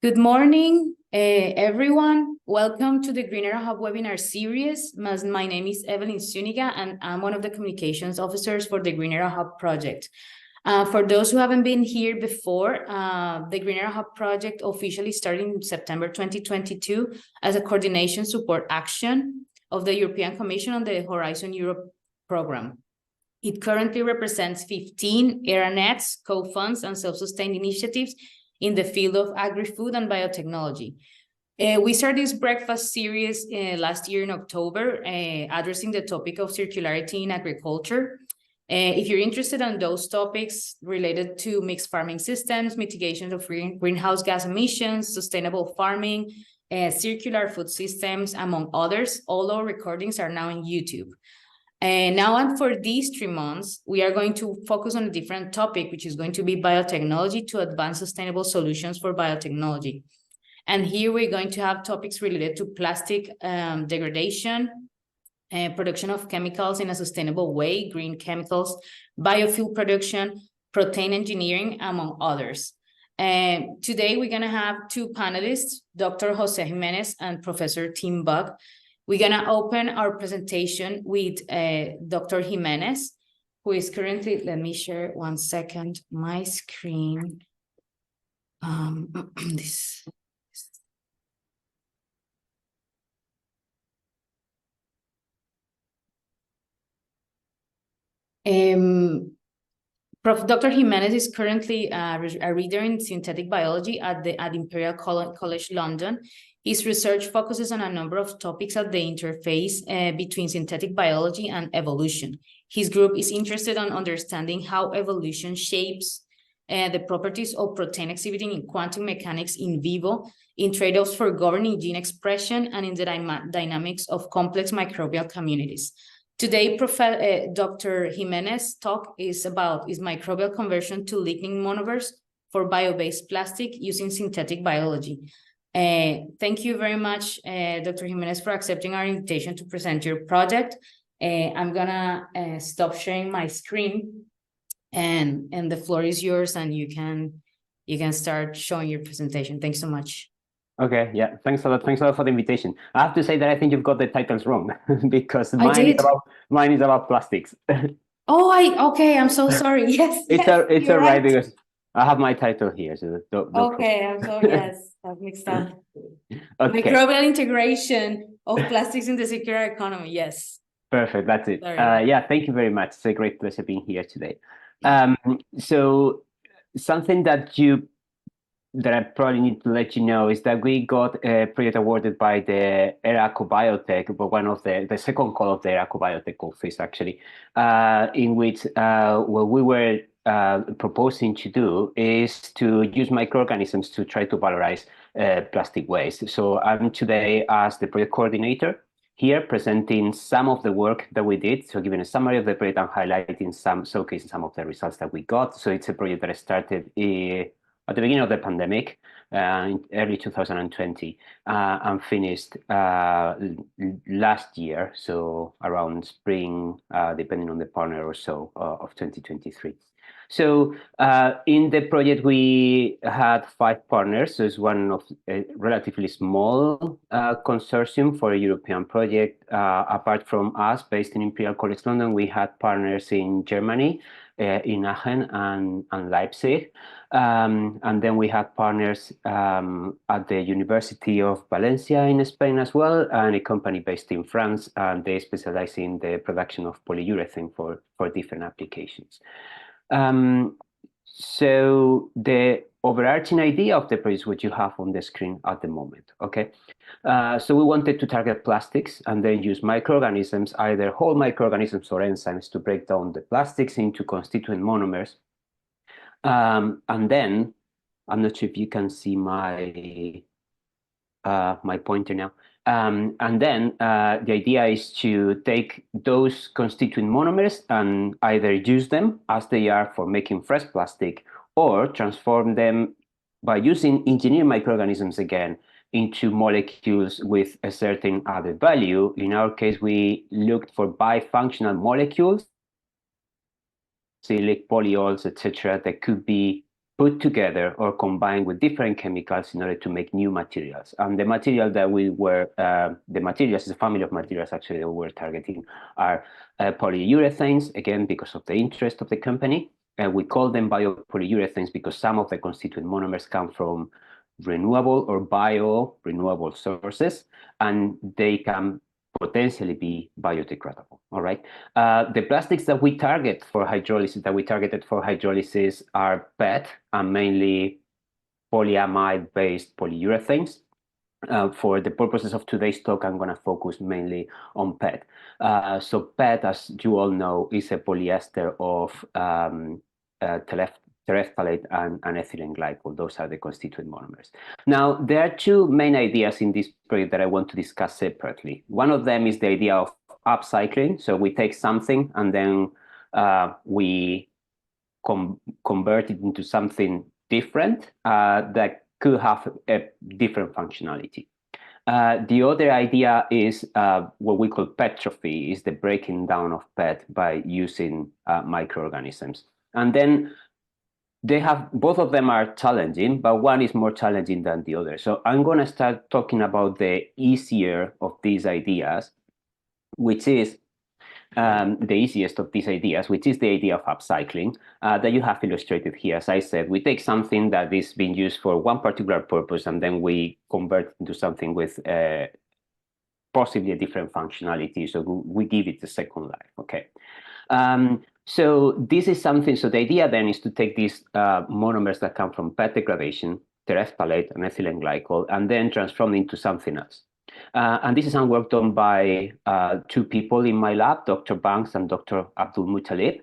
Good morning, everyone. Welcome to the Green Era Hub webinar series. My name is Evelyn Zuniga, and I'm one of the communications officers for the Green Era Hub project. For those who haven't been here before, the Green Era Hub project officially started in September 2022 as a coordination support action of the European Commission on the Horizon Europe program. It currently represents 15 ERA-NETs, co-funds, and self-sustained initiatives in the field of agri-food and biotechnology. We started this breakfast series last year in October, addressing the topic of circularity in agriculture. If you're interested in those topics related to mixed farming systems, mitigation of greenhouse gas emissions, sustainable farming, circular food systems, among others, all our recordings are now on YouTube. And for these 3 months, we are going to focus on a different topic, which is going to be biotechnology to advance sustainable solutions for biotechnology. And here we're going to have topics related to plastic degradation, production of chemicals in a sustainable way, green chemicals, biofuel production, protein engineering, among others. Today, we're going to have 2 panelists, Dr. Jose Jimenez and Professor Tim Bugg. We're going to open our presentation with Dr. Jimenez, who is currently, let me share 1 second, my screen. Dr. Jimenez is currently a reader in synthetic biology at Imperial College London. His research focuses on a number of topics at the interface between synthetic biology and evolution. His group is interested in understanding how evolution shapes the properties of protein exhibiting in quantum mechanics in vivo, in trade-offs for governing gene expression, and in the dynamics of complex microbial communities. Today, Dr. Jimenez's talk is about microbial conversion to lignin monomers for bio-based plastic using synthetic biology. Thank you very much, Dr. Jimenez, for accepting our invitation to present your project. I'm gonna stop sharing my screen, and the floor is yours, and you can start showing your presentation. Thanks so much. Okay, yeah, thanks a lot. Thanks a lot for the invitation. I have to say that I think you've got the titles wrong because mine is about plastics. Okay, I'm so sorry. Yes, it's all right because I have my title here. So okay, I'm so yes, I've mixed up. Okay. Microbial integration of plastics in the circular economy. Yes. Perfect. That's it. Yeah, thank you very much. It's a great pleasure being here today. So something that I probably need to let you know is that we got a project awarded by the ERA Biotech, but one of the second call of the ERA Biotech office, actually, in which what we were proposing to do is to use microorganisms to try to valorize plastic waste. So I'm today as the project coordinator here presenting some of the work that we did, so giving a summary of the project and highlighting showcasing some of the results that we got. So it's a project that I started at the beginning of the pandemic, in early 2020, and finished last year, so around spring, depending on the partner or so, of 2023. So in the project, we had 5 partners. So it's one of a relatively small consortium for a European project. Apart from us, based in Imperial College London, we had partners in Germany, in Aachen and Leipzig. And then we had partners at the University of Valencia in Spain as well, and a company based in France, and they specialize in the production of polyurethane for different applications. So the overarching idea of the project is what you have on the screen at the moment, okay? So we wanted to target plastics and then use microorganisms, either whole microorganisms or enzymes, to break down the plastics into constituent monomers. And then, I'm not sure if you can see my pointer now. And then the idea is to take those constituent monomers and either use them as they are for making fresh plastic, or transform them by using engineered microorganisms again into molecules with a certain added value. In our case, we looked for bifunctional molecules, silic, polyols, etc., that could be put together or combined with different chemicals in order to make new materials. And the material that we were, the materials, the family of materials actually that we were targeting are polyurethanes, again, because of the interest of the company. We call them biopolyurethanes because some of the constituent monomers come from renewable or bio-renewable sources, and they can potentially be biodegradable, all right? The plastics that we target for hydrolysis, are PET and mainly polyamide-based polyurethanes. For the purposes of today's talk, I'm going to focus mainly on PET. So PET, as you all know, is a polyester of terephthalate and ethylene glycol. Those are the constituent monomers. Now, there are two main ideas in this project that I want to discuss separately. One of them is the idea of upcycling. So we take something and then we convert it into something different that could have a different functionality. The other idea is what we call petrotrophy, is the breaking down of PET by using microorganisms. And then they have, both of them are challenging, but one is more challenging than the other. So I'm going to start talking about the easier of these ideas, which is the easiest of these ideas, which is the idea of upcycling that you have illustrated here. As I said, we take something that is being used for one particular purpose, and then we convert it into something with possibly a different functionality. So we give it a second life, okay? So this is something, so the idea then is to take these monomers that come from PET degradation, terephthalate and ethylene glycol, and then transform into something else. And this is some work done by two people in my lab, Dr. Banks and Dr. Abdul Muttalib.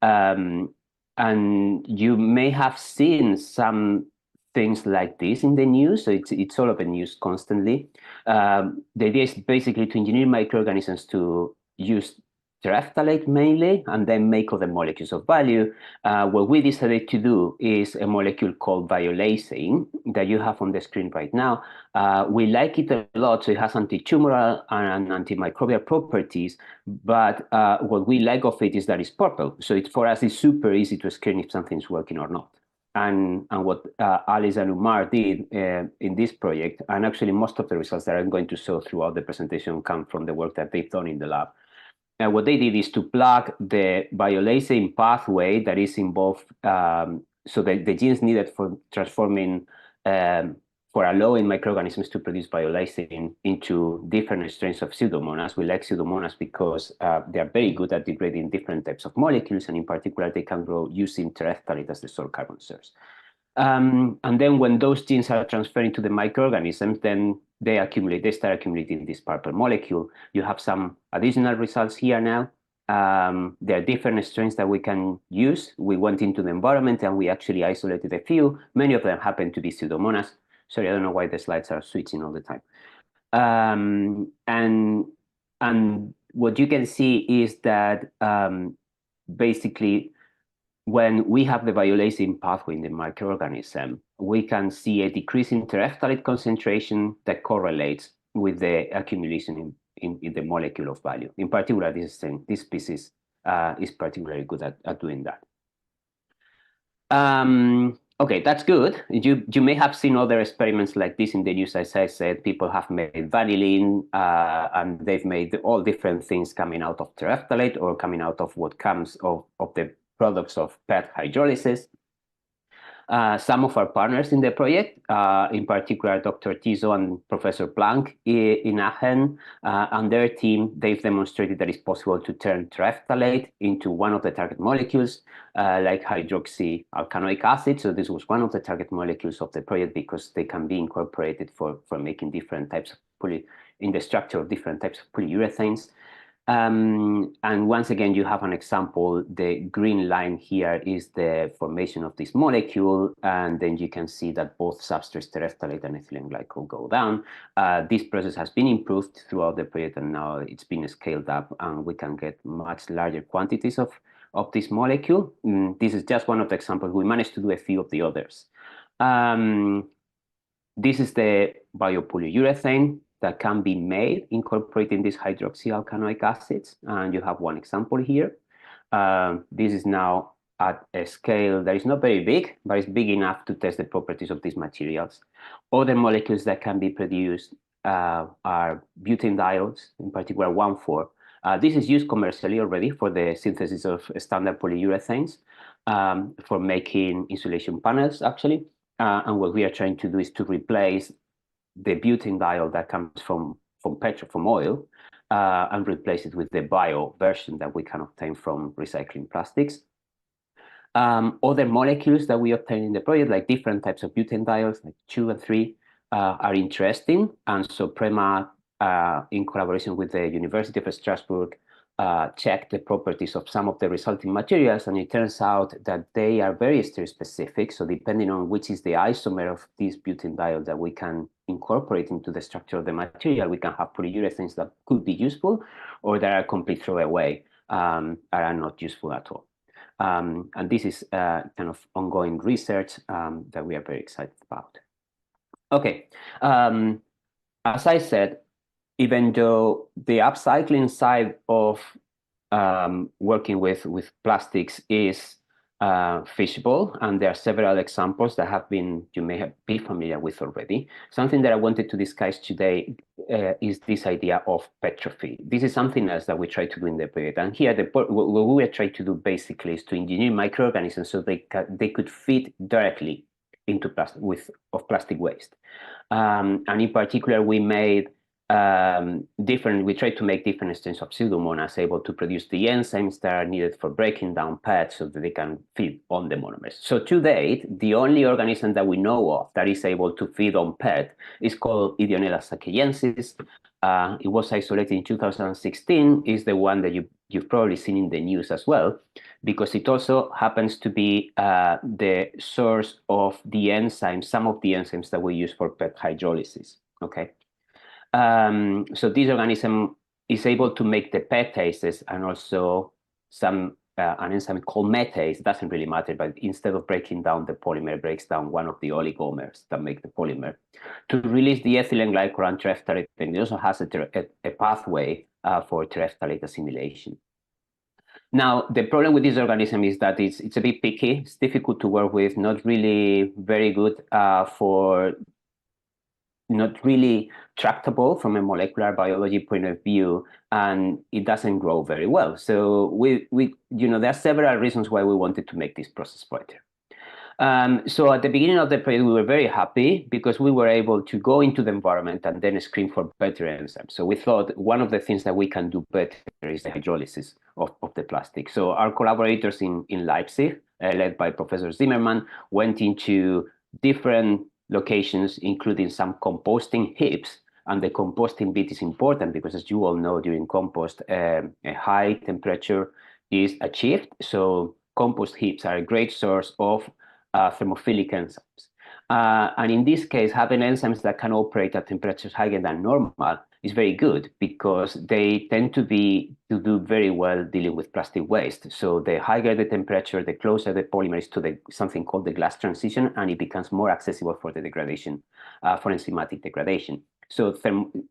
And you may have seen some things like this in the news, so it's all over the news constantly. The idea is basically to engineer microorganisms to use terephthalate mainly, and then make other molecules of value. What we decided to do is a molecule called violacin that you have on the screen right now. We like it a lot, so it has anti-tumoral and antimicrobial properties, but what we like of it is that it's purple. So for us, it's super easy to screen if something's working or not. And what Alice and Umar did in this project, and actually most of the results that I'm going to show throughout the presentation come from the work that they've done in the lab. What they did is to plug the violacin pathway that is involved, so the genes needed for transforming, for allowing microorganisms to produce violacin into different strains of Pseudomonas. We like Pseudomonas because they are very good at degrading different types of molecules, and in particular, they can grow using terephthalate as the sole carbon source. And then when those genes are transferring to the microorganisms, then they start accumulating this purple molecule. You have some additional results here now. There are different strains that we can use. We went into the environment and we actually isolated a few. Many of them happen to be Pseudomonas. Sorry, I don't know why the slides are switching all the time. And what you can see is that basically, when we have the violacin pathway in the microorganism, we can see a decrease in terephthalate concentration that correlates with the accumulation in the molecule of value. In particular, this species is particularly good at doing that. Okay, that's good. You may have seen other experiments like this in the news. As I said, people have made vanillin, and they've made all different things coming out of terephthalate or coming out of what comes of the products of PET hydrolysis. Some of our partners in the project, in particular, Dr. Tiso and Professor Planck in Aachen, and their team, they've demonstrated that it's possible to turn terephthalate into one of the target molecules, like hydroxyalkanoic acid. So this was one of the target molecules of the project because they can be incorporated for making different types of in the structure of different types of polyurethanes. And once again, you have an example. The green line here is the formation of this molecule, and then you can see that both substrates, terephthalate and ethylene glycol, go down. This process has been improved throughout the project, and now it's been scaled up, and we can get much larger quantities of this molecule. This is just one of the examples. We managed to do a few of the others. This is the biopolyurethane that can be made incorporating these hydroxyalkanoic acids. And you have one example here. This is now at a scale that is not very big, but is big enough to test the properties of these materials. Other molecules that can be produced are butadienes, in particular 1,4. This is used commercially already for the synthesis of standard polyurethanes, for making insulation panels, actually. And what we are trying to do is to replace the butanediol that comes from oil, and replace it with the bio version that we can obtain from recycling plastics. Other molecules that we obtain in the project, like different types of butadienes, like 2 and 3, are interesting. And so Prema, in collaboration with the University of Strasbourg, checked the properties of some of the resulting materials, and it turns out that they are very steric-specific. So depending on which is the isomer of this butanediol that we can incorporate into the structure of the material, we can have polyurethanes that could be useful, or that are complete throwaway, and are not useful at all. And this is kind of ongoing research that we are very excited about. Okay, as I said, even though the upcycling side of working with plastics is feasible, and there are several examples that you may be familiar with already. Something that I wanted to discuss today is this idea of petrophy. This is something else that we try to do in the project. And here, what we are trying to do basically is to engineer microorganisms so they could fit directly into plastic waste. And in particular, we made we tried to make different strains of pseudomonas able to produce the enzymes that are needed for breaking down PET so that they can feed on the monomers. So to date, the only organism that we know of that is able to feed on PET is called Ideonella sakeiensis. It was isolated in 2016, is the one that you've probably seen in the news as well, because it also happens to be the source of the enzymes, some of the enzymes that we use for PET hydrolysis, okay? So this organism is able to make the petases, and also an enzyme called metase. It doesn't really matter, but instead of breaking down the polymer, it breaks down one of the oligomers that make the polymer to release the ethylene glycol and terephthalate. And it also has a pathway for terephthalate assimilation. Now, the problem with this organism is that it's a bit picky. It's difficult to work with, not really very good not really tractable from a molecular biology point of view, and it doesn't grow very well. So there are several reasons why we wanted to make this process better. So at the beginning of the project, we were very happy because we were able to go into the environment and then screen for better enzymes. So we thought one of the things that we can do better is the hydrolysis of the plastic. So our collaborators in Leipzig, led by Professor Zimmermann, went into different locations, including some composting heaps. And the composting bit is important because, as you all know, during compost, a high temperature is achieved. So compost heaps are a great source of thermophilic enzymes. And in this case, having enzymes that can operate at temperatures higher than normal is very good because they tend to do very well dealing with plastic waste. So the higher the temperature, the closer the polymer is to something called the glass transition, and it becomes more accessible for the degradation, for enzymatic degradation. So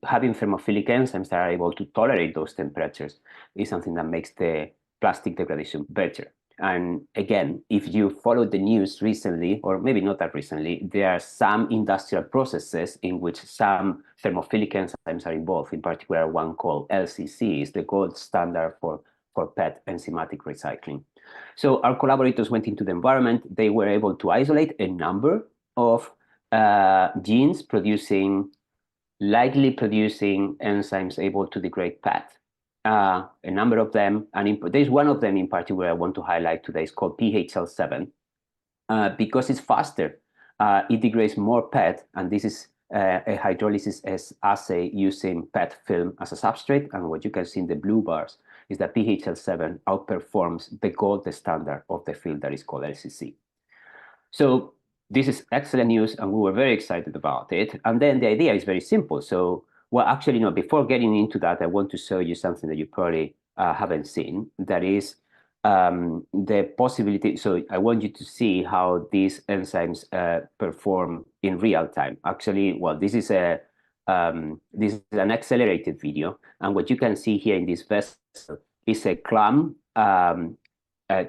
having thermophilic enzymes that are able to tolerate those temperatures is something that makes the plastic degradation better. And again, if you followed the news recently, or maybe not that recently, there are some industrial processes in which some thermophilic enzymes are involved. In particular, one called LCC is the gold standard for PET enzymatic recycling. So our collaborators went into the environment. They were able to isolate a number of genes likely producing enzymes able to degrade PET. A number of them, and there's one of them in particular I want to highlight today. It's called PHL7 because it's faster. It degrades more PET, and this is a hydrolysis assay using PET film as a substrate. And what you can see in the blue bars is that PHL7 outperforms the gold standard of the field that is called LCC. So this is excellent news, and we were very excited about it. And then the idea is very simple. So, well, actually, no, before getting into that, I want to show you something that you probably haven't seen. That is the possibility. So I want you to see how these enzymes perform in real time. Actually, well, this is an accelerated video. And what you can see here in this vessel is a clam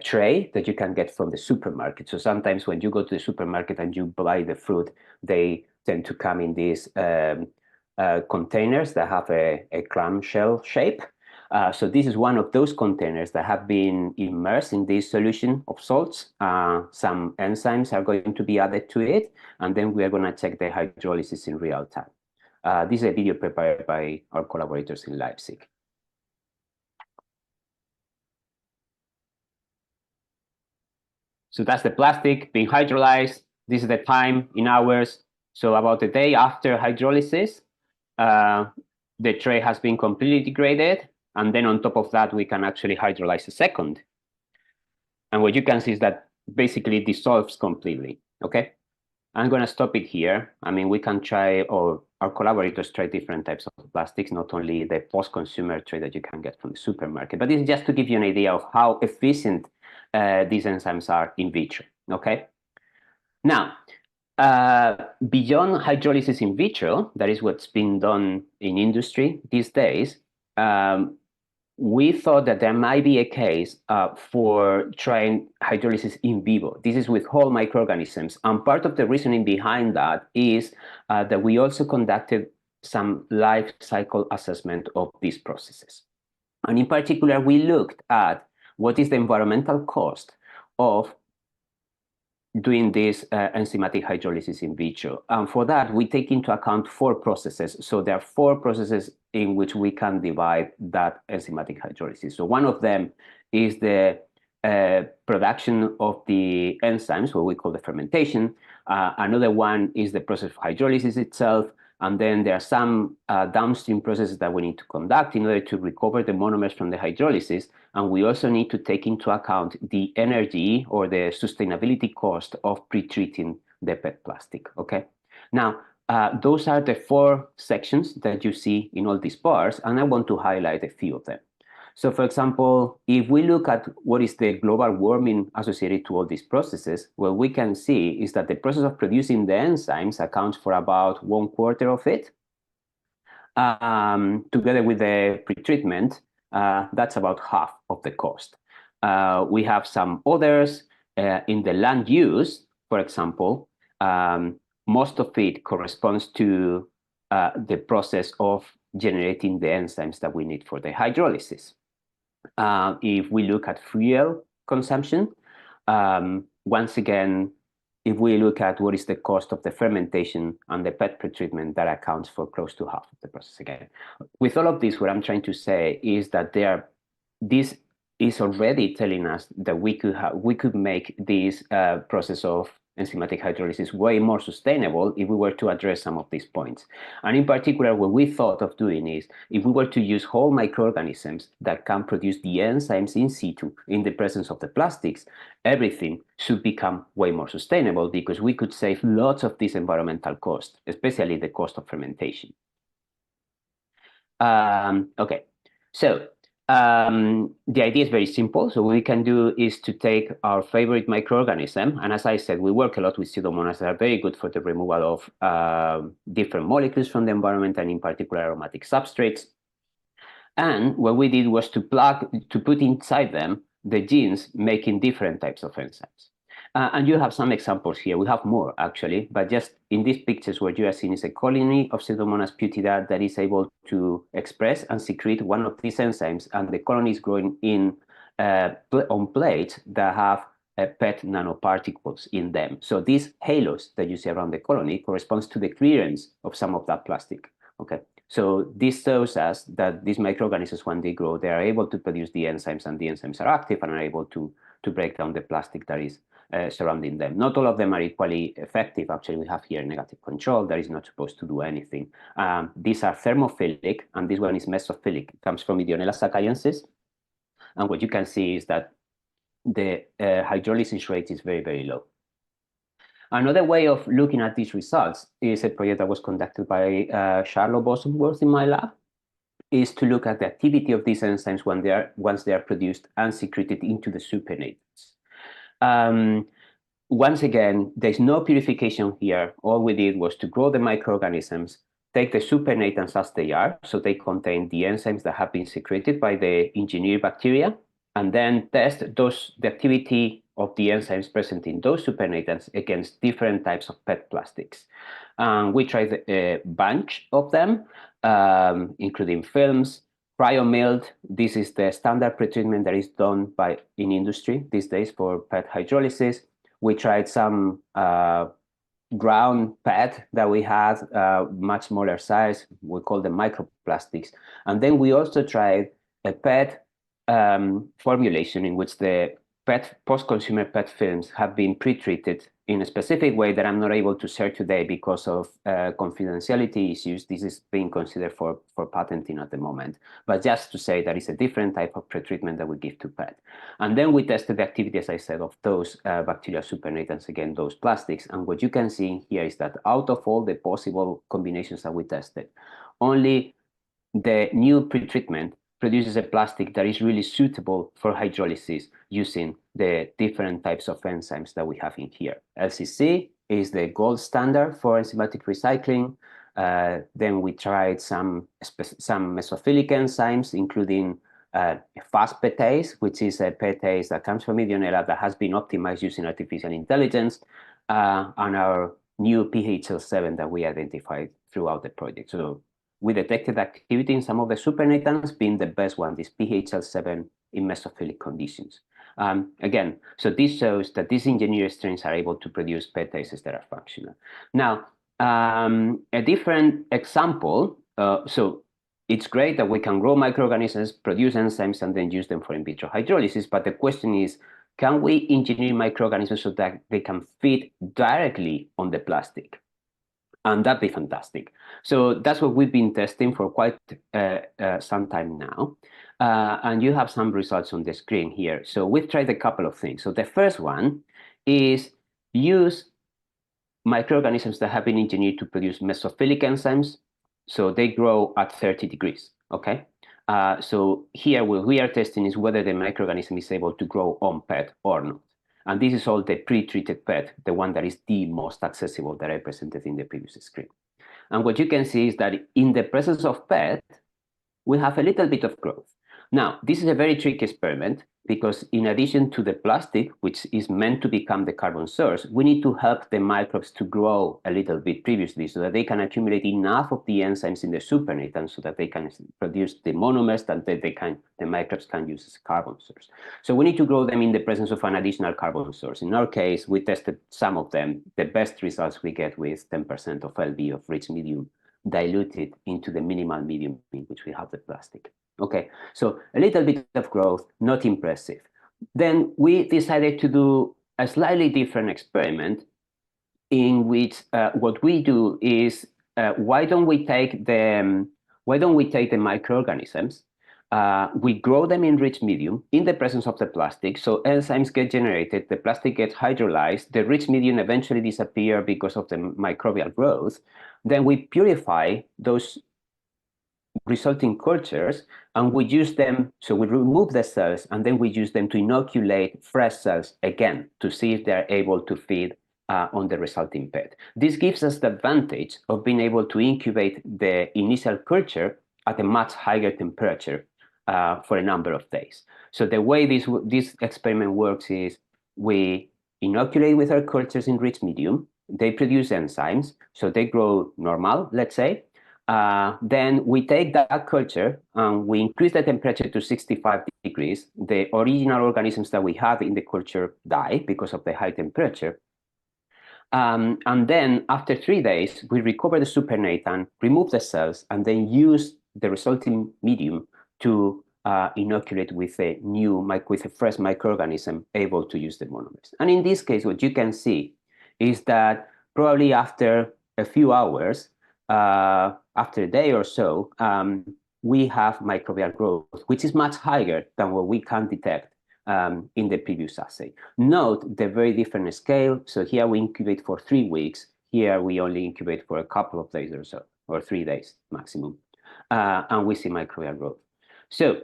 tray that you can get from the supermarket. So sometimes when you go to the supermarket and you buy the fruit, they tend to come in these containers that have a clamshell shape. So this is one of those containers that have been immersed in this solution of salts. Some enzymes are going to be added to it, and then we are going to check the hydrolysis in real time. This is a video prepared by our collaborators in Leipzig. So that's the plastic being hydrolyzed. This is the time in hours. So about a day after hydrolysis, the tray has been completely degraded. And then on top of that, we can actually hydrolyze a second. And what you can see is that basically it dissolves completely, okay? I'm going to stop it here. I mean, we can try, or our collaborators try different types of plastics, not only the post-consumer tray that you can get from the supermarket, but this is just to give you an idea of how efficient these enzymes are in vitro, okay? Now, beyond hydrolysis in vitro, that is what's been done in industry these days, we thought that there might be a case for trying hydrolysis in vivo. This is with whole microorganisms. And part of the reasoning behind that is that we also conducted some life cycle assessment of these processes. And in particular, we looked at what is the environmental cost of doing this enzymatic hydrolysis in vitro. And for that, we take into account 4 processes. So there are 4 processes in which we can divide that enzymatic hydrolysis. So one of them is the production of the enzymes, what we call the fermentation. Another one is the process of hydrolysis itself. And then there are some downstream processes that we need to conduct in order to recover the monomers from the hydrolysis. And we also need to take into account the energy or the sustainability cost of pre-treating the PET plastic, okay? Now, those are the 4 sections that you see in all these bars, and I want to highlight a few of them. So for example, if we look at what is the global warming associated to all these processes, what we can see is that the process of producing the enzymes accounts for about 1/4 of it. Together with the pretreatment, that's about half of the cost. We have some others in the land use, for example. Most of it corresponds to the process of generating the enzymes that we need for the hydrolysis. If we look at fuel consumption, once again, if we look at what is the cost of the fermentation and the PET pretreatment, that accounts for close to half of the process again. With all of this, what I'm trying to say is that this is already telling us that we could make this process of enzymatic hydrolysis way more sustainable if we were to address some of these points. And in particular, what we thought of doing is, if we were to use whole microorganisms that can produce the enzymes in situ in the presence of the plastics, everything should become way more sustainable because we could save lots of this environmental cost, especially the cost of fermentation. Okay, so the idea is very simple. So what we can do is to take our favorite microorganism, and as I said, we work a lot with pseudomonas that are very good for the removal of different molecules from the environment, and in particular aromatic substrates. And what we did was to put inside them the genes making different types of enzymes. And you have some examples here. We have more, actually, but just in these pictures, what you are seeing is a colony of Pseudomonas putida that is able to express and secrete one of these enzymes, and the colony is growing on plates that have PET nanoparticles in them. So these halos that you see around the colony corresponds to the clearance of some of that plastic, okay? So this shows us that these microorganisms, when they grow, they are able to produce the enzymes, and the enzymes are active and are able to break down the plastic that is surrounding them. Not all of them are equally effective. Actually, we have here negative control that is not supposed to do anything. These are thermophilic, and this one is mesophilic. It comes from Idionella sacaiensis. And what you can see is that the hydrolysis rate is very, very low. Another way of looking at these results is a project that was conducted by Charlotte Bosworth in my lab, is to look at the activity of these enzymes once they are produced and secreted into the supernatant. Once again, there's no purification here. All we did was to grow the microorganisms, take the supernatants as they are, so they contain the enzymes that have been secreted by the engineered bacteria, and then test the activity of the enzymes present in those supernatants against different types of PET plastics. We tried a bunch of them, including films, cryo-milled. This is the standard pretreatment that is done in industry these days for PET hydrolysis. We tried some ground PET that we had, much smaller size. We call them microplastics. And then we also tried a PET formulation in which the PET post-consumer PET films have been pre-treated in a specific way that I'm not able to share today because of confidentiality issues. This is being considered for patenting at the moment. But just to say that it's a different type of pretreatment that we give to PET. And then we tested the activity, as I said, of those bacterial supernatants against those plastics. And what you can see here is that out of all the possible combinations that we tested, only the new pretreatment produces a plastic that is really suitable for hydrolysis using the different types of enzymes that we have in here. LCC is the gold standard for enzymatic recycling. Then we tried some mesophilic enzymes, including phosphatase, which is a PETase that comes from Legionella that has been optimized using artificial intelligence, and our new PHL7 that we identified throughout the project. So we detected activity in some of the supernatants, being the best one, this PHL7 in mesophilic conditions. Again, so this shows that these engineered strains are able to produce PETases that are functional. Now, a different example, so it's great that we can grow microorganisms, produce enzymes, and then use them for in vitro hydrolysis, but the question is, can we engineer microorganisms so that they can feed directly on the plastic? And that'd be fantastic. So that's what we've been testing for quite some time now. And you have some results on the screen here. So we've tried a couple of things. So the first one is use microorganisms that have been engineered to produce mesophilic enzymes. So they grow at 30 degrees, okay? So here what we are testing is whether the microorganism is able to grow on PET or not. And this is all the pre-treated PET, the one that is the most accessible that I presented in the previous screen. And what you can see is that in the presence of PET, we have a little bit of growth. Now, this is a very tricky experiment because in addition to the plastic, which is meant to become the carbon source, we need to help the microbes to grow a little bit previously so that they can accumulate enough of the enzymes in the supernatant so that they can produce the monomers that the microbes can use as carbon source. So we need to grow them in the presence of an additional carbon source. In our case, we tested some of them. The best results we get with 10% of LB of rich medium diluted into the minimal medium in which we have the plastic. Okay, so a little bit of growth, not impressive. Then we decided to do a slightly different experiment in which what we do is why don't we take the microorganisms, we grow them in rich medium in the presence of the plastic, so enzymes get generated, the plastic gets hydrolyzed, the rich medium eventually disappears because of the microbial growth. Then we purify those resulting cultures and we use them, so we remove the cells and then we use them to inoculate fresh cells again to see if they're able to feed on the resulting PET. This gives us the advantage of being able to incubate the initial culture at a much higher temperature for a number of days. So the way this experiment works is we inoculate with our cultures in rich medium, they produce enzymes, so they grow normal, let's say. Then we take that culture and we increase the temperature to 65 degrees. The original organisms that we have in the culture die because of the high temperature. And then after 3 days, we recover the supernatant, remove the cells, and then use the resulting medium to inoculate with a fresh microorganism able to use the monomers. And in this case, what you can see is that probably after a few hours, after a day or so, we have microbial growth, which is much higher than what we can detect in the previous assay. Note the very different scale. So here we incubate for 3 weeks. Here we only incubate for a couple of days or so, or 3 days maximum. And we see microbial growth. So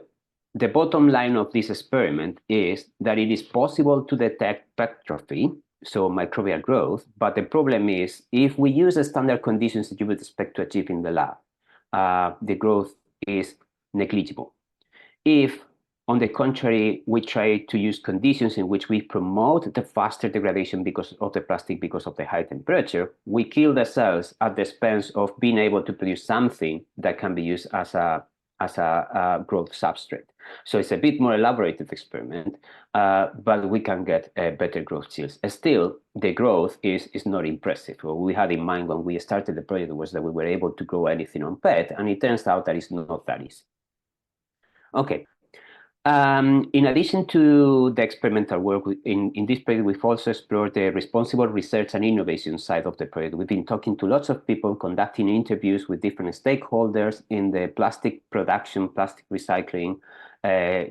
the bottom line of this experiment is that it is possible to detect spectrophy, so microbial growth, but the problem is if we use the standard conditions that you would expect to achieve in the lab, the growth is negligible. If On the contrary, we try to use conditions in which we promote the faster degradation because of the plastic, because of the high temperature. We kill the cells at the expense of being able to produce something that can be used as a growth substrate. So it's a bit more elaborated experiment, but we can get better growth yields. Still, the growth is not impressive. What we had in mind when we started the project was that we were able to grow anything on PET, and it turns out that it's not that easy. Okay. In addition to the experimental work in this project, we've also explored the responsible research and innovation side of the project. We've been talking to lots of people, conducting interviews with different stakeholders in the plastic production, plastic recycling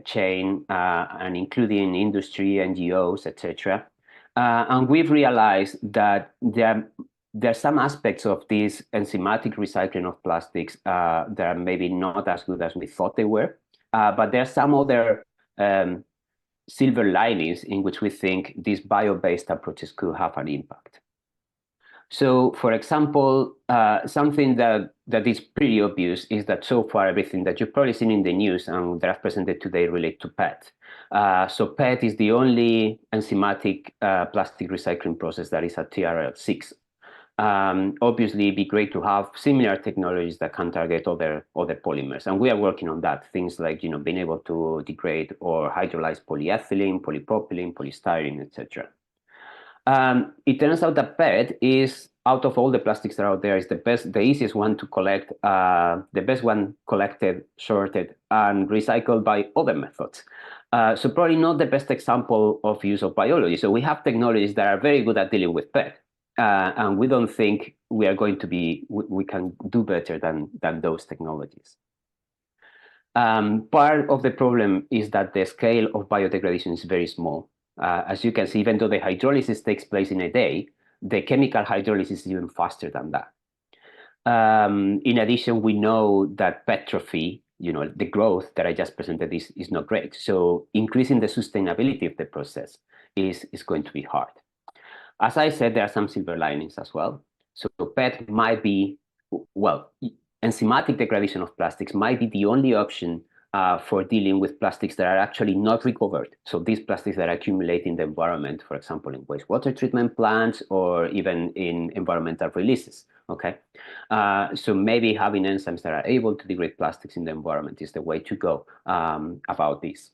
chain, and including industry, NGOs, etc. And we've realized that there are some aspects of this enzymatic recycling of plastics that are maybe not as good as we thought they were. But there are some other silver linings in which we think these bio-based approaches could have an impact. So, for example, something that is pretty obvious is that so far everything that you've probably seen in the news and that I've presented today relate to PET. So PET is the only enzymatic plastic recycling process that is at TRL6. Obviously, it'd be great to have similar technologies that can target other polymers, and we are working on that. Things like being able to degrade or hydrolyze polyethylene, polypropylene, polystyrene, etc. It turns out that PET is, out of all the plastics that are out there, is the easiest one to collect, the best one collected, sorted, and recycled by other methods. So probably not the best example of use of biology. So we have technologies that are very good at dealing with PET. And we don't think we are going to we can do better than those technologies. Part of the problem is that the scale of biodegradation is very small. As you can see, even though the hydrolysis takes place in a day, the chemical hydrolysis is even faster than that. In addition, we know that PET trophy, the growth that I just presented is not great. So increasing the sustainability of the process is going to be hard. As I said, there are some silver linings as well. So PET might be, enzymatic degradation of plastics might be the only option for dealing with plastics that are actually not recovered. So these plastics that accumulate in the environment, for example, in wastewater treatment plants or even in environmental releases, okay? So maybe having enzymes that are able to degrade plastics in the environment is the way to go about this.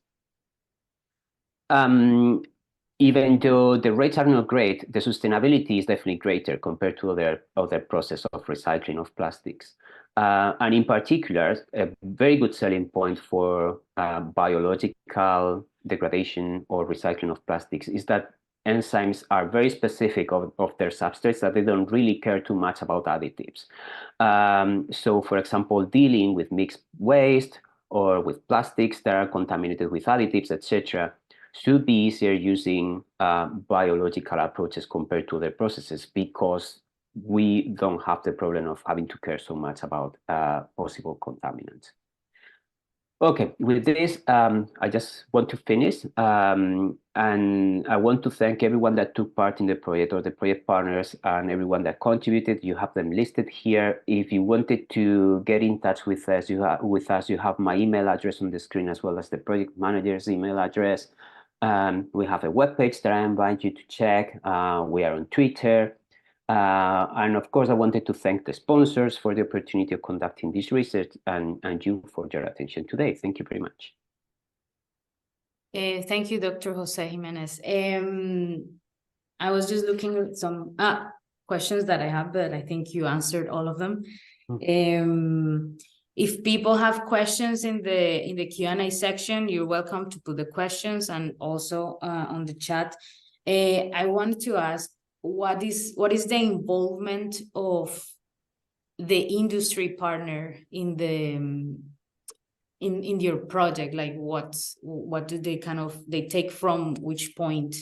Even though the rates are not great, the sustainability is definitely greater compared to other process of recycling of plastics. And in particular, a very good selling point for biological degradation or recycling of plastics is that enzymes are very specific of their substrates, that they don't really care too much about additives. So, for example, dealing with mixed waste or with plastics that are contaminated with additives, etc., should be easier using biological approaches compared to other processes, because we don't have the problem of having to care so much about possible contaminants. Okay, with this, I just want to finish, and I want to thank everyone that took part in the project, or the project partners, and everyone that contributed. You have them listed here. If you wanted to get in touch with us, you have my email address on the screen, as well as the project manager's email address. We have a webpage that I invite you to check. We are on Twitter. And of course, I wanted to thank the sponsors for the opportunity of conducting this research, and you for your attention today. Thank you very much. Thank you, Dr. Jose Jimenez. I was just looking at some questions that I have, but I think you answered all of them. If people have questions in the Q&A section, you're welcome to put the questions, and also on the chat. I wanted to ask, what is the involvement of the industry partner in your project? Like, what do they take from which point?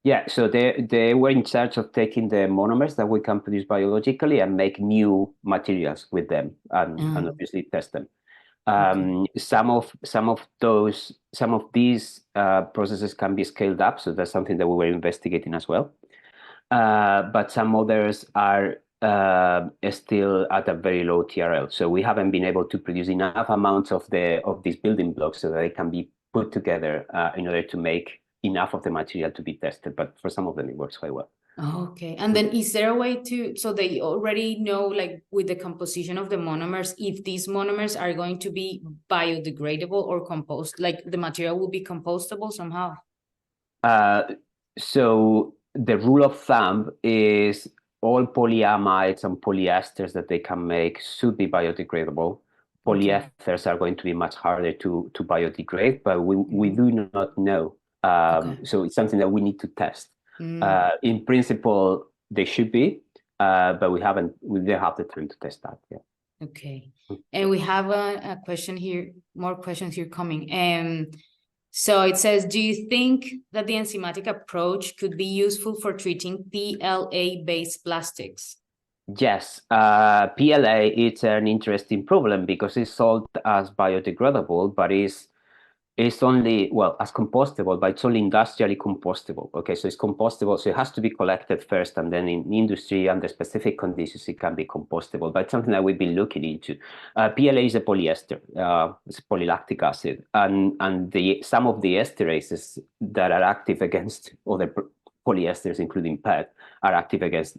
Yeah, so they were in charge of taking the monomers that we can produce biologically and make new materials with them, and obviously test them. Okay. Some of these processes can be scaled up, so that's something that we were investigating as well. But some others are still at a very low TRL, so we haven't been able to produce enough amounts of these building blocks so that they can be put together in order to make enough of the material to be tested. But for some of them, it works quite well. Okay. And then is there a way to, so they already know, like with the composition of the monomers, if these monomers are going to be biodegradable or compost, like the material will be compostable somehow? So the rule of thumb is all polyamides and polyesters that they can make should be biodegradable. Polyethers are going to be much harder to biodegrade, but we do not know. So it's something that we need to test. In principle, they should be, but we didn't have the time to test that yet. Okay. And we have a question here, more questions here coming. So it says, do you think that the enzymatic approach could be useful for treating PLA-based plastics? Yes, PLA is an interesting problem because it's sold as biodegradable, but it's only, well, as compostable, but it's only industrially compostable. Okay, so it's compostable, so it has to be collected first, and then in industry under specific conditions, it can be compostable. But it's something that we've been looking into. PLA is a polyester, it's polylactic acid, and some of the esterases that are active against other polyesters, including PET, are active against,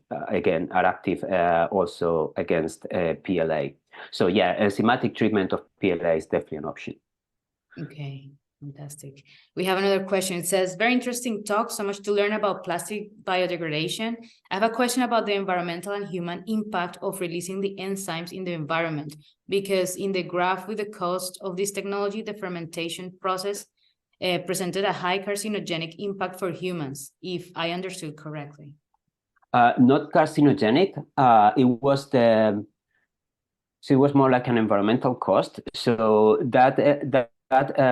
also against PLA. So yeah, enzymatic treatment of PLA is definitely an option. Okay, fantastic. We have another question. It says, very interesting talk, so much to learn about plastic biodegradation. I have a question about the environmental and human impact of releasing the enzymes in the environment, because in the graph with the cost of this technology, the fermentation process presented a high carcinogenic impact for humans, if I understood correctly. Not carcinogenic. It was more like an environmental cost. So that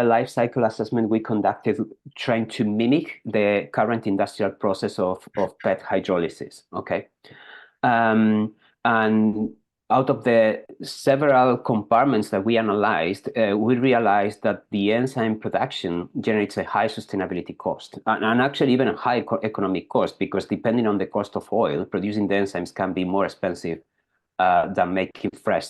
life cycle assessment we conducted trying to mimic the current industrial process of PET hydrolysis. Okay, and out of the several compartments that we analyzed, we realized that the enzyme production generates a high sustainability cost, and actually even a high economic cost, because depending on the cost of oil, producing the enzymes can be more expensive than making fresh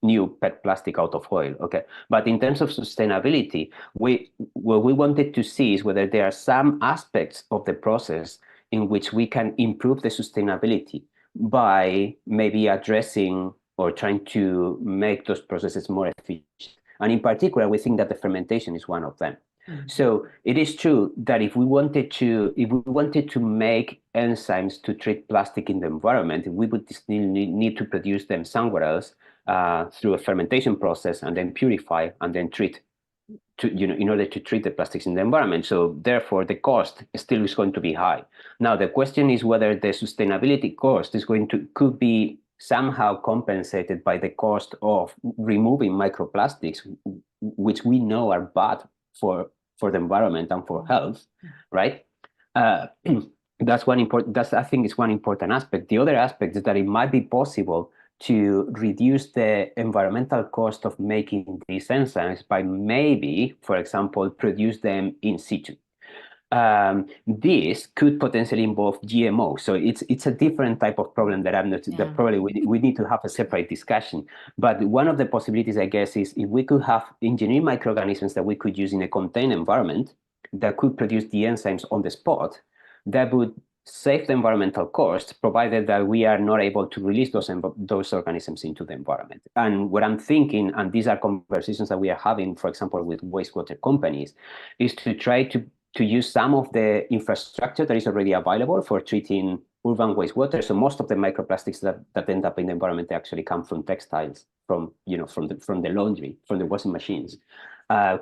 new PET plastic out of oil. Okay, but in terms of sustainability, what we wanted to see is whether there are some aspects of the process in which we can improve the sustainability by maybe addressing or trying to make those processes more efficient. And in particular, we think that the fermentation is one of them. So it is true that if we wanted to make enzymes to treat plastic in the environment, we would still need to produce them somewhere else through a fermentation process, and then purify, and then treat, in order to treat the plastics in the environment. So therefore, the cost still is going to be high. Now the question is whether the sustainability cost could be somehow compensated by the cost of removing microplastics, which we know are bad for the environment and for health, right? That's one important. I think is one important aspect. The other aspect is that it might be possible to reduce the environmental cost of making these enzymes by maybe, for example, produce them in situ. This could potentially involve GMO. So it's a different type of problem that that probably we need to have a separate discussion. But one of the possibilities, I guess, is if we could have engineered microorganisms that we could use in a contained environment that could produce the enzymes on the spot, that would save the environmental cost, provided that we are not able to release those organisms into the environment. And what I'm thinking, and these are conversations that we are having, for example, with wastewater companies, is to try to use some of the infrastructure that is already available for treating urban wastewater. So most of the microplastics that end up in the environment actually come from textiles, from the laundry, from the washing machines.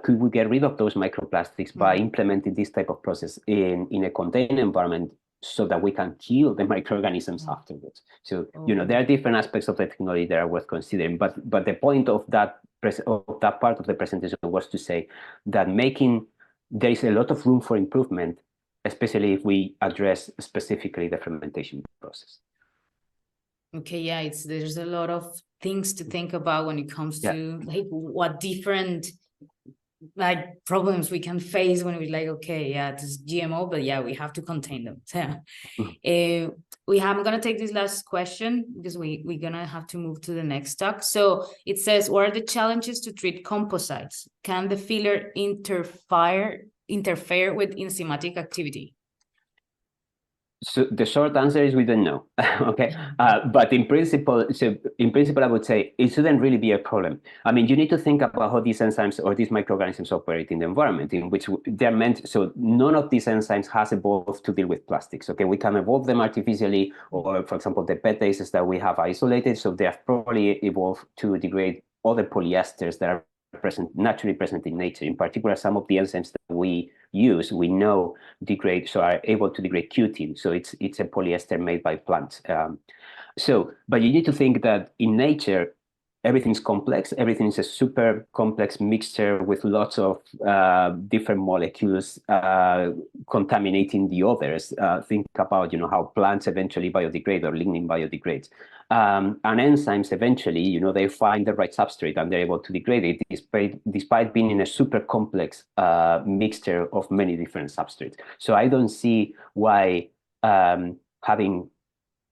Could we get rid of those microplastics by implementing this type of process in a contained environment, so that we can kill the microorganisms afterwards? So there are different aspects of the technology that are worth considering. But the point of that part of the presentation was to say that there is a lot of room for improvement, especially if we address specifically the fermentation process. Okay, yeah, there's a lot of things to think about when it comes to like what different like problems we can face when we like, okay, yeah, this is GMO, but yeah, we have to contain them. So I'm gonna take this last question because we're gonna have to move to the next talk. So it says, what are the challenges to treat composites? Can the filler interfere with enzymatic activity? So the short answer is we don't know. Okay, but in principle, I would say it shouldn't really be a problem. I mean, you need to think about how these enzymes or these microorganisms operate in the environment in which they're meant. So none of these enzymes has evolved to deal with plastics. Okay, we can evolve them artificially, or for example, the PET bases that we have isolated. So they have probably evolved to degrade other polyesters that are naturally present in nature. In particular, some of the enzymes that we use, we know degrade, so are able to degrade cutin. So it's a polyester made by plants. But you need to think that in nature, everything's complex. Everything's a super complex mixture with lots of different molecules contaminating the others. Think about, how plants eventually biodegrade or lignin biodegrades. And enzymes eventually, they find the right substrate and they're able to degrade it despite being in a super complex mixture of many different substrates. So I don't see why having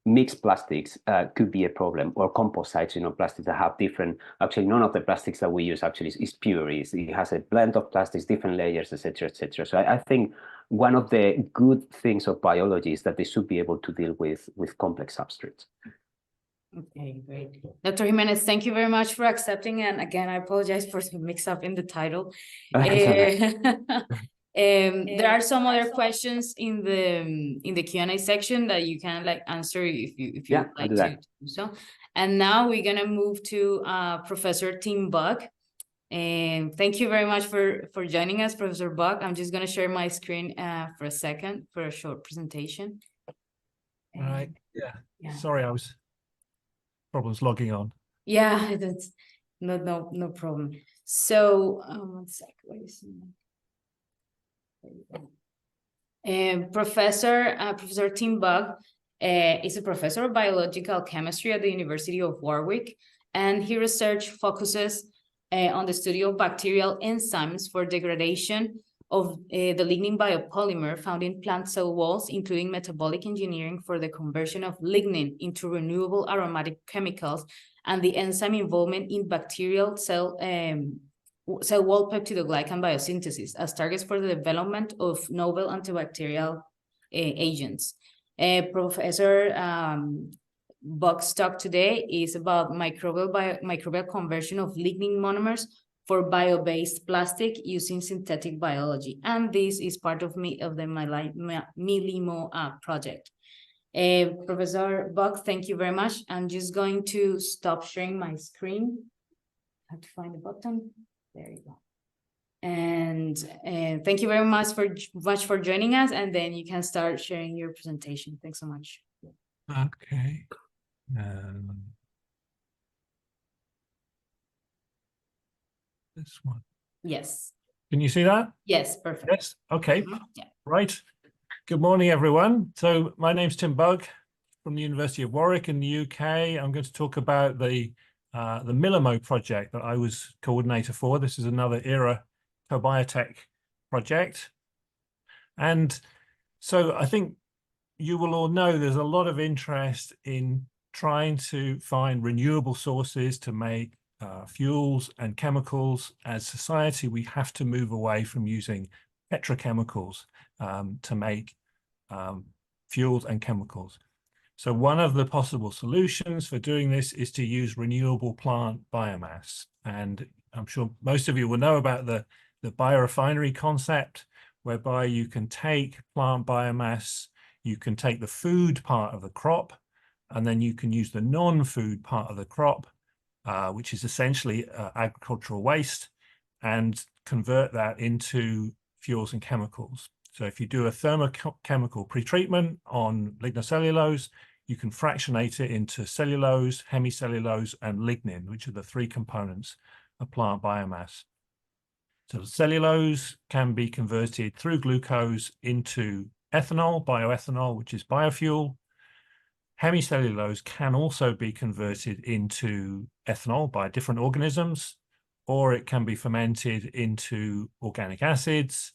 mixed plastics could be a problem, or composites, plastics that have different. Actually, none of the plastics that we use actually is pure. It has a blend of plastics, different layers, etc., etc. So I think one of the good things of biology is that they should be able to deal with complex substrates. Okay, great. Dr. Jimenez, thank you very much for accepting. And again, I apologize for the mix-up in the title. There are some other questions in the Q&A section that you can answer if you would like to do so. And now we're gonna move to Professor Tim Bugg. And thank you very much for joining us, Professor Bugg. I'm just gonna share my screen for a second for a short presentation. All right. Yeah. Sorry, I was problems logging on. Yeah, that's no problem. So 1 sec. Wait a second. Professor Tim Bugg is a professor of biological chemistry at the University of Warwick, and his research focuses on the study of bacterial enzymes for degradation of the lignin biopolymer found in plant cell walls, including metabolic engineering for the conversion of lignin into renewable aromatic chemicals, and the enzyme involvement in bacterial cell wall peptidoglycan biosynthesis as targets for the development of novel antibacterial agents. Professor Bugg's talk today is about microbial conversion of lignin monomers for bio-based plastic using synthetic biology, and this is part of the MILIMO project. Professor Bugg, thank you very much. I'm just going to stop sharing my screen. I have to find the button. There you go. And thank you very much for joining us, and then you can start sharing your presentation. Thanks so much. Okay. This one. Yes. Can you see that? Yes, perfect. Yes. Okay. Yeah. Right. Good morning, everyone. So my name's Tim Bugg from the University of Warwick in the UK. I'm going to talk about the MILIMO project that I was coordinator for. This is another ERA co-biotech project. And so I think you will all know there's a lot of interest in trying to find renewable sources to make fuels and chemicals. As society, we have to move away from using petrochemicals to make fuels and chemicals. So one of the possible solutions for doing this is to use renewable plant biomass. And I'm sure most of you will know about the biorefinery concept, whereby you can take plant biomass, you can take the food part of the crop, and then you can use the non-food part of the crop, which is essentially agricultural waste, and convert that into fuels and chemicals. So if you do a thermochemical pretreatment on lignocellulose, you can fractionate it into cellulose, hemicellulose, and lignin, which are the three components of plant biomass. So the cellulose can be converted through glucose into ethanol, bioethanol, which is biofuel. Hemicellulose can also be converted into ethanol by different organisms, or it can be fermented into organic acids,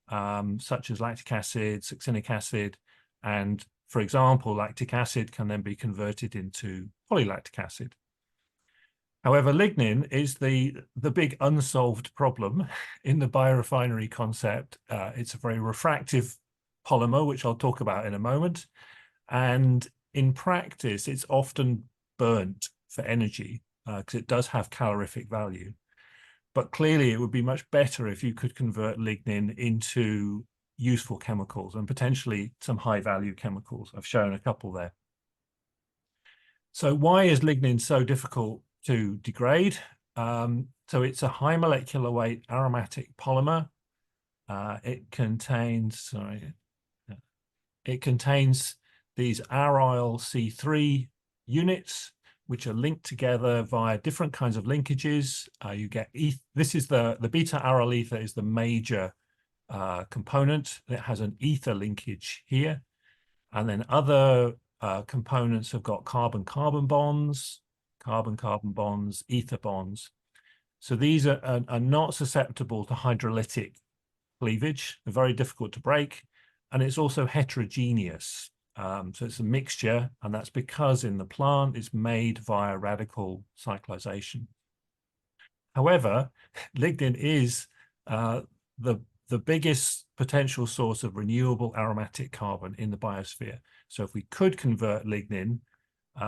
such as lactic acid, succinic acid, and for example, lactic acid can then be converted into polylactic acid. However, lignin is the big unsolved problem in the biorefinery concept. It's a very refractive polymer, which I'll talk about in a moment. And in practice, it's often burnt for energy because it does have calorific value. But clearly, it would be much better if you could convert lignin into useful chemicals and potentially some high-value chemicals. I've shown a couple there. So why is lignin so difficult to degrade? So it's a high molecular weight aromatic polymer. It contains these aryl C3 units, which are linked together via different kinds of linkages. You get this is the beta aryl ether is the major component. It has an ether linkage here, and then other components have got carbon-carbon bonds, carbon-carbon bonds, ether bonds. So these are not susceptible to hydrolytic cleavage. They're very difficult to break, and it's also heterogeneous. So it's a mixture, and that's because in the plant it's made via radical cyclization. However, lignin is the biggest potential source of renewable aromatic carbon in the biosphere. So if we could convert lignin,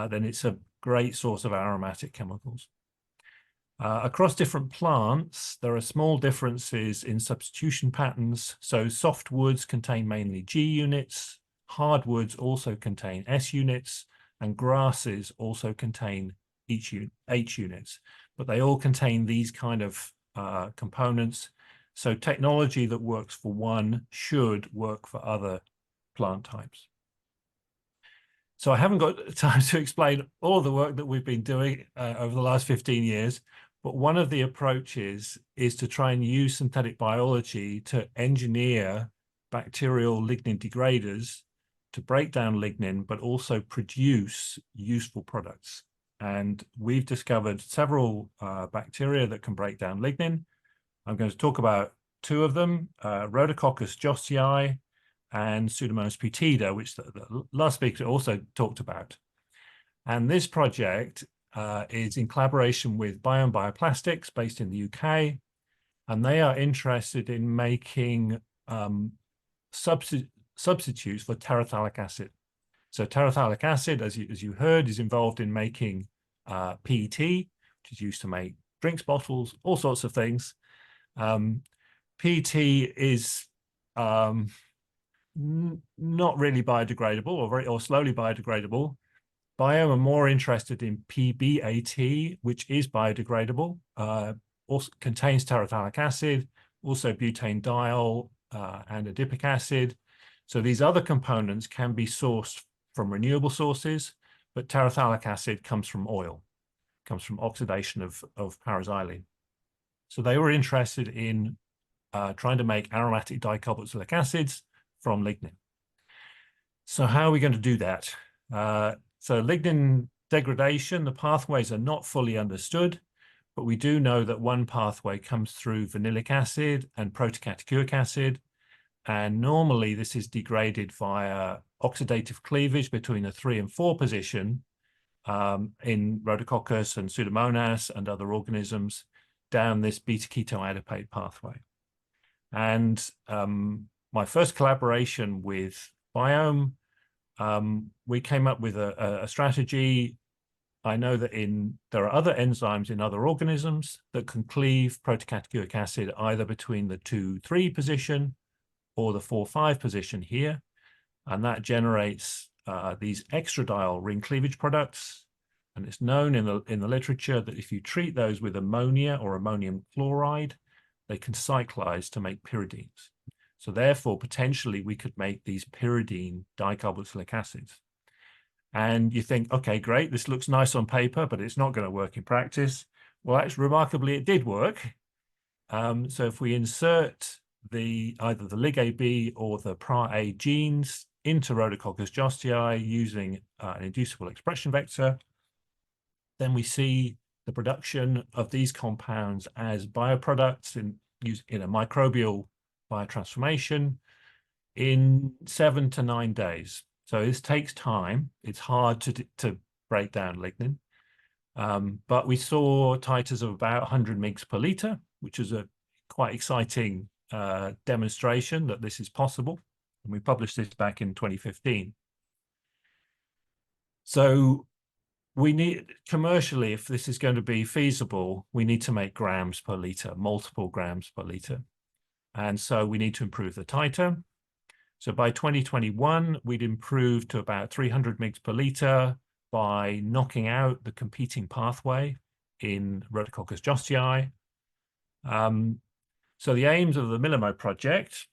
then it's a great source of aromatic chemicals. Across different plants, there are small differences in substitution patterns. So soft woods contain mainly G units, hardwoods also contain S units, and grasses also contain H units. But they all contain these kind of components. So technology that works for one should work for other plant types. So I haven't got time to explain all the work that we've been doing over the last 15 years, but one of the approaches is to try and use synthetic biology to engineer bacterial lignin degraders to break down lignin, but also produce useful products. And we've discovered several bacteria that can break down lignin. I'm going to talk about two of them, Rhodococcus jossii and Pseudomonas putida, which the last speaker also talked about. And this project is in collaboration with Biome Bioplastics based in the UK, and they are interested in making substitutes for terephthalic acid. So terephthalic acid, as you heard, is involved in making PET, which is used to make drinks bottles, all sorts of things. PET is not really biodegradable or slowly biodegradable. Biome are more interested in PBAT, which is biodegradable, also contains terephthalic acid, also butane-diol and adipic acid. So these other components can be sourced from renewable sources, but terephthalic acid comes from oil, comes from oxidation of paraxylene. So they were interested in trying to make aromatic dicarboxylic acids from lignin. So how are we going to do that? So lignin degradation, the pathways are not fully understood, but we do know that one pathway comes through vanillic acid and protocatachoic acid. And normally this is degraded via oxidative cleavage between the 3 and 4 position in Rhodococcus and Pseudomonas and other organisms down this beta-keto adipate pathway. And my first collaboration with Biome, we came up with a strategy. I know that there are other enzymes in other organisms that can cleave protocatachoic acid either between the 2,3 position or the 4,5 position here. And that generates these extradiol ring cleavage products. And it's known in the literature that if you treat those with ammonia or ammonium chloride, they can cyclize to make pyridines. So therefore, potentially, we could make these pyridine dicarboxylic acids. And you think, okay, great, this looks nice on paper, but it's not going to work in practice. Well, actually, remarkably, it did work. So if we insert either the Lig-AB or the Pra-A genes into Rhodococcus jossii using an inducible expression vector, then we see the production of these compounds as bioproducts in a microbial biotransformation in 7 to 9 days. So this takes time. It's hard to break down lignin. But we saw titers of about 100 mg per liter, which is a quite exciting demonstration that this is possible. And we published this back in 2015. So we need, commercially, if this is going to be feasible, we need to make grams per liter, multiple grams per liter. And so we need to improve the titer. So by 2021, we'd improved to about 300 mg per liter by knocking out the competing pathway in Rhodococcus jostii. So the aims of the Millimode project,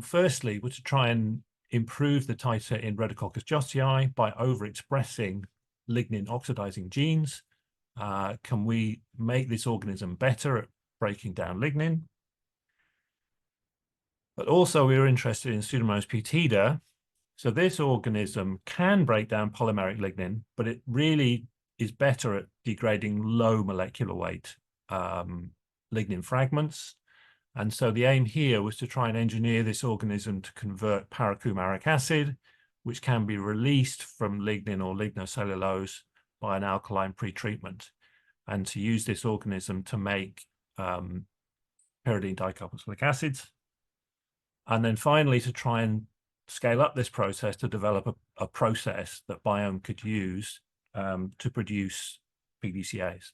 firstly, were to try and improve the titer in Rhodococcus jostii by overexpressing lignin oxidizing genes. Can we make this organism better at breaking down lignin? But also we were interested in Pseudomonas putida. So this organism can break down polymeric lignin, but it really is better at degrading low molecular weight lignin fragments. And so the aim here was to try and engineer this organism to convert paracumaric acid, which can be released from lignin or lignocellulose by an alkaline pretreatment, and to use this organism to make pyridine dicarboxylic acids. And then finally, to try and scale up this process to develop a process that Biome could use to produce PDCAs.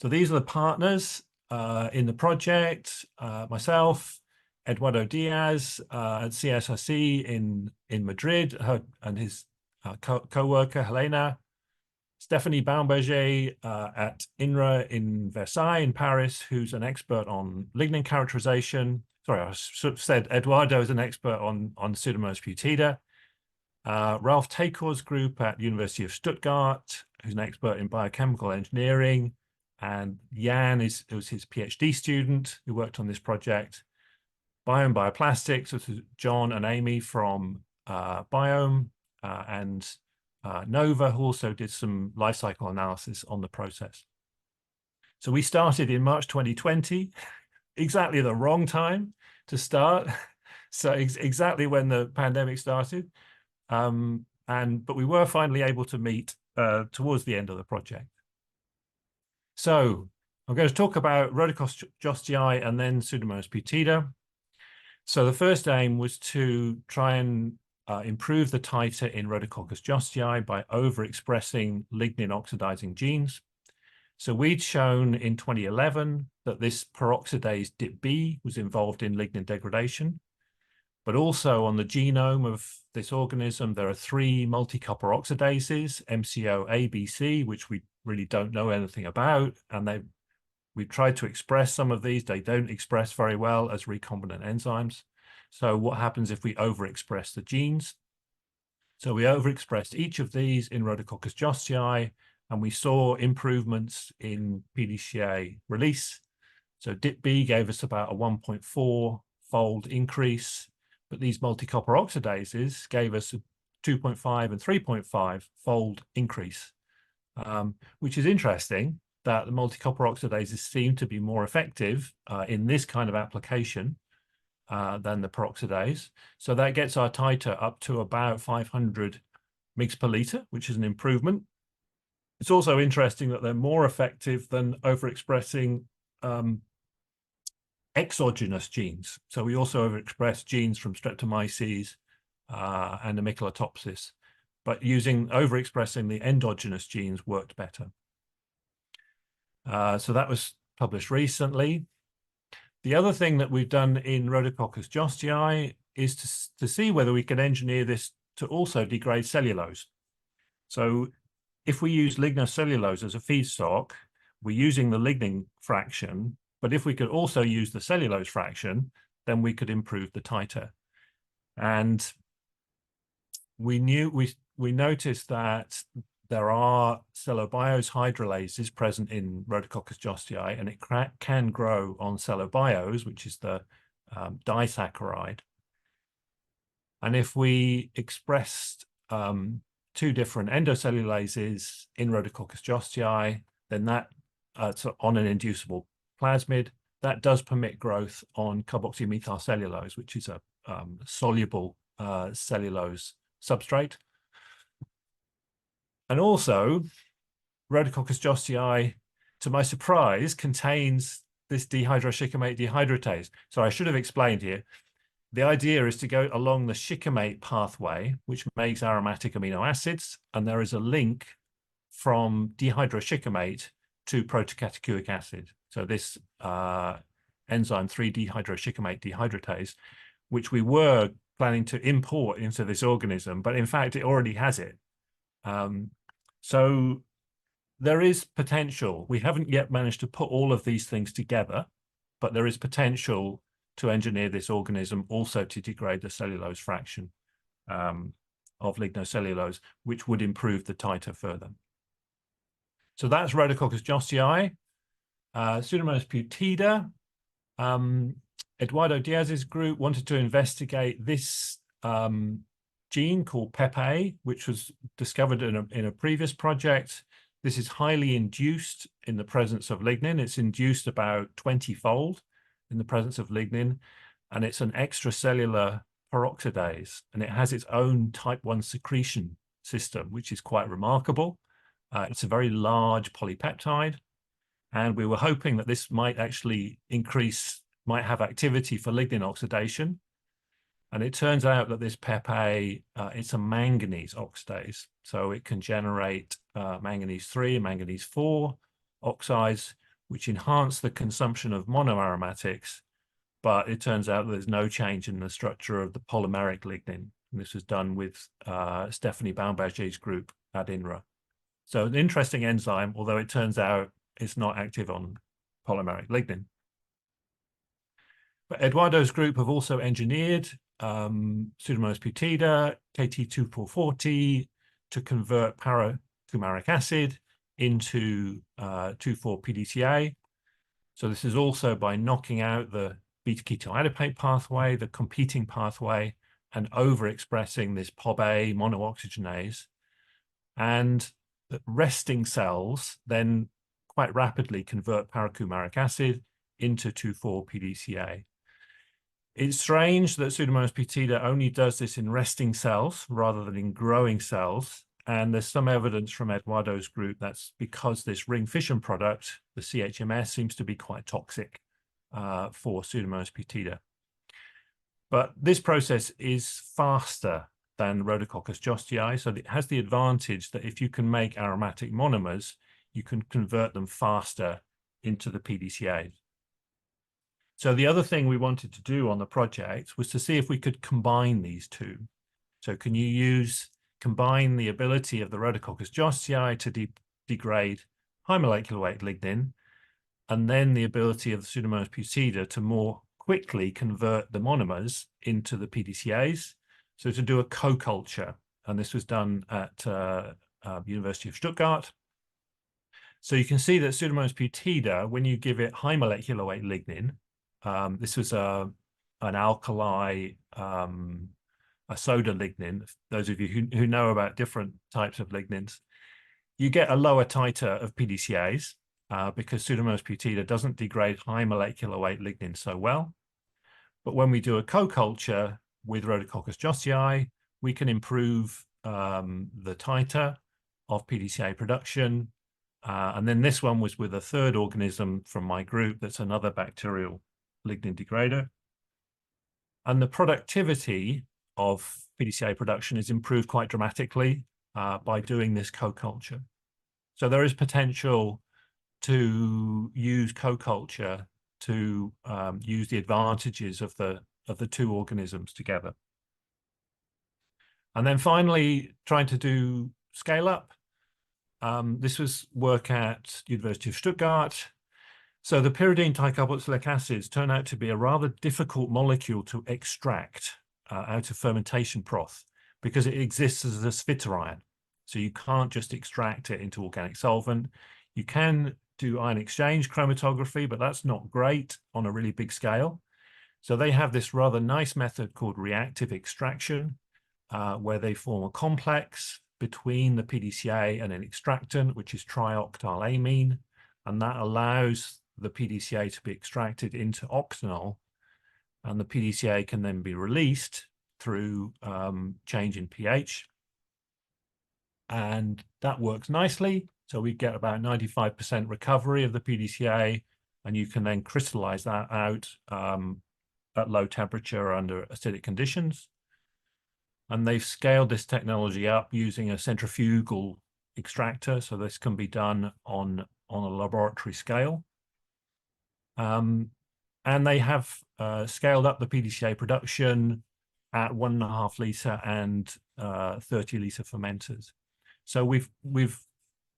So these are the partners in the project, myself, Eduardo Diaz at CSRC in Madrid, and his co-worker Helena, Stephanie Baumberger at INRA in Versailles in Paris, who's an expert on lignin characterization. Sorry, I should have said Eduardo is an expert on Pseudomonas putida. Ralph Takor's group at University of Stuttgart, who's an expert in biochemical engineering. And Jan was his PhD student who worked on this project. Biome Bioplastics, which is John and Amy from Biome, and Nova, who also did some life cycle analysis on the process. So we started in March 2020, exactly the wrong time to start. So exactly when the pandemic started. But we were finally able to meet towards the end of the project. So I'm going to talk about Rhodococcus jostii and then Pseudomonas putida. So the first aim was to try and improve the titer in Rhodococcus jostii by overexpressing lignin oxidizing genes. So we'd shown in 2011 that this peroxidase DIP-B was involved in lignin degradation, but also on the genome of this organism, there are 3 multi-copper oxidases, MCO A, B, C, which we really don't know anything about. And we've tried to express some of these. They don't express very well as recombinant enzymes. So what happens if we overexpress the genes? So we overexpressed each of these in Rhodococcus jostii, and we saw improvements in PDCA release. So DIP-B gave us about a 1.4-fold increase, but these multi-copper oxidases gave us a 2.5 and 3.5-fold increase, which is interesting that the multi-copper oxidases seem to be more effective in this kind of application than the peroxidase. So that gets our titer up to about 500 mg per liter, which is an improvement. It's also interesting that they're more effective than overexpressing exogenous genes. So we also overexpress genes from Streptomyces and Amycalotopsis, but overexpressing the endogenous genes worked better. So that was published recently. The other thing that we've done in Rhodococcus jostii is to see whether we can engineer this to also degrade cellulose. So if we use lignocellulose as a feedstock, we're using the lignin fraction, but if we could also use the cellulose fraction, then we could improve the titer. And we noticed that there are cellobiose hydrolases present in Rhodococcus jostii, and it can grow on cellobiose, which is the disaccharide. And if we expressed two different endocellulases in Rhodococcus jostii, then that on an inducible plasmid, that does permit growth on carboxymethyl cellulose, which is a soluble cellulose substrate. And also, Rhodococcus jostii, to my surprise, contains this dehydroshikimate dehydratase. So I should have explained here. The idea is to go along the shikimate pathway, which makes aromatic amino acids, and there is a link from dehydroshikimate to protocatechuic acid. So this enzyme 3-dehydroshikimate dehydratase, which we were planning to import into this organism, but in fact, it already has it. So there is potential. We haven't yet managed to put all of these things together, but there is potential to engineer this organism also to degrade the cellulose fraction of lignocellulose, which would improve the titer further. So that's Rhodococcus jostii. Pseudomonas putida. Eduardo Diaz's group wanted to investigate this gene called PEPA, which was discovered in a previous project. This is highly induced in the presence of lignin. It's induced about 20-fold in the presence of lignin, and it's an extracellular peroxidase, and it has its own type 1 secretion system, which is quite remarkable. It's a very large polypeptide, and we were hoping that this might actually might have activity for lignin oxidation. And it turns out that this PEPA, it's a manganese oxidase. So it can generate manganese 3 and manganese 4 oxides, which enhance the consumption of monoaromatics. But it turns out that there's no change in the structure of the polymeric lignin. And this was done with Stephanie Baumberger's group at INRA. So an interesting enzyme, although it turns out it's not active on polymeric lignin. But Eduardo's group have also engineered Pseudomonas putida, KT2440, to convert para-coumaric acid into 2,4-PDCA. So this is also by knocking out the beta-ketoadipate pathway, the competing pathway, and overexpressing this POB-A monooxygenase. And the resting cells then quite rapidly convert para-coumaric acid into 2,4-PDCA. It's strange that Pseudomonas putida only does this in resting cells rather than in growing cells. And there's some evidence from Eduardo's group that's because this ring fission product, the CHMS, seems to be quite toxic for Pseudomonas putida. But this process is faster than Rhodococcus jostii, so it has the advantage that if you can make aromatic monomers, you can convert them faster into the PDCA. So the other thing we wanted to do on the project was to see if we could combine these two. So can you combine the ability of the Rhodococcus jostii to degrade high molecular weight lignin, and then the ability of the Pseudomonas putida to more quickly convert the monomers into the PDCAs. So to do a co-culture, and this was done at University of Stuttgart. So you can see that Pseudomonas putida, when you give it high molecular weight lignin, this was an alkali, a soda lignin. Those of you who know about different types of lignins, you get a lower titer of PDCAs because Pseudomonas putida doesn't degrade high molecular weight lignin so well. But when we do a co-culture with Rhodococcus jostii, we can improve the titer of PDCA production. And then this one was with a third organism from my group that's another bacterial lignin degrader. And the productivity of PDCA production is improved quite dramatically by doing this co-culture. So there is potential to use co-culture to use the advantages of the two organisms together. And then finally, trying to do scale up. This was work at University of Stuttgart. So the pyridine dicarboxylic acids turn out to be a rather difficult molecule to extract out of fermentation broth because it exists as a zwitterion. So you can't just extract it into organic solvent. You can do ion exchange chromatography, but that's not great on a really big scale. So they have this rather nice method called reactive extraction, where they form a complex between the PDCA and an extractant, which is trioctylamine, and that allows the PDCA to be extracted into octanol, and the PDCA can then be released through change in pH, and that works nicely. So we get about 95% recovery of the PDCA, and you can then crystallize that out at low temperature under acidic conditions. And they've scaled this technology up using a centrifugal extractor, so this can be done on a laboratory scale. And they have scaled up the PDCA production at 1.5 litre and 30 litre fermenters. So we've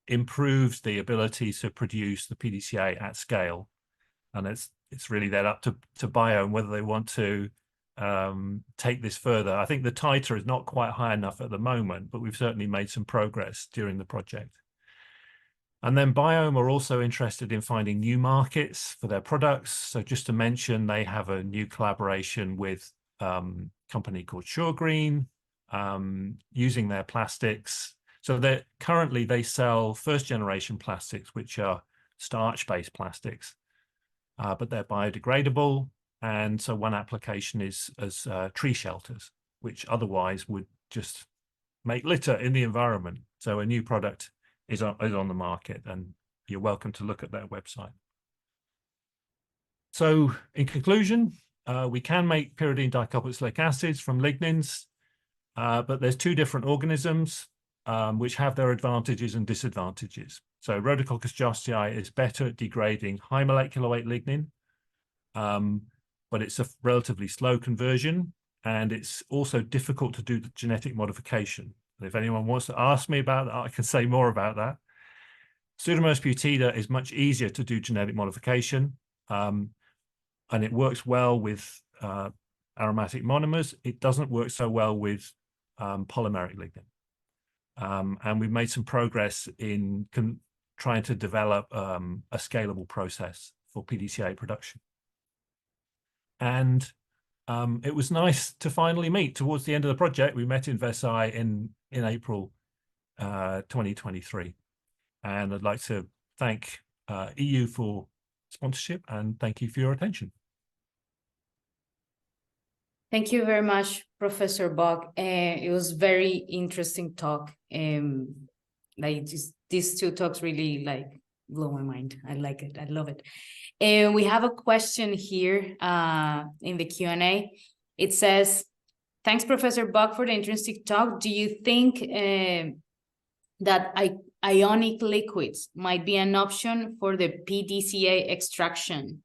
improved the ability to produce the PDCA at scale, and it's really then up to Biome whether they want to take this further. I think the titer is not quite high enough at the moment, but we've certainly made some progress during the project. And then Biome are also interested in finding new markets for their products. So just to mention, they have a new collaboration with a company called SureGreen, using their plastics. So currently they sell first generation plastics, which are starch-based plastics, but they're biodegradable. And so one application is as tree shelters, which otherwise would just make litter in the environment. So a new product is on the market, and you're welcome to look at their website. So in conclusion, we can make pyridine dicarboxylic acids from lignins, but there's two different organisms which have their advantages and disadvantages. So Rhodococcus jossii is better at degrading high molecular weight lignin, but it's a relatively slow conversion, and it's also difficult to do the genetic modification. If anyone wants to ask me about that, I can say more about that. Pseudomonas butida is much easier to do genetic modification, and it works well with aromatic monomers. It doesn't work so well with polymeric lignin. And we've made some progress in trying to develop a scalable process for PDCA production. And it was nice to finally meet towards the end of the project. We met in Versailles in April 2023. And I'd like to thank EU for sponsorship, and thank you for your attention. Thank you very much, Professor Bugg. It was very interesting talk. These two talks really blow my mind. I like it. I love it. We have a question here in the Q&A. It says, thanks, Professor Bugg, for the interesting talk. Do you think that ionic liquids might be an option for the PDCA extraction?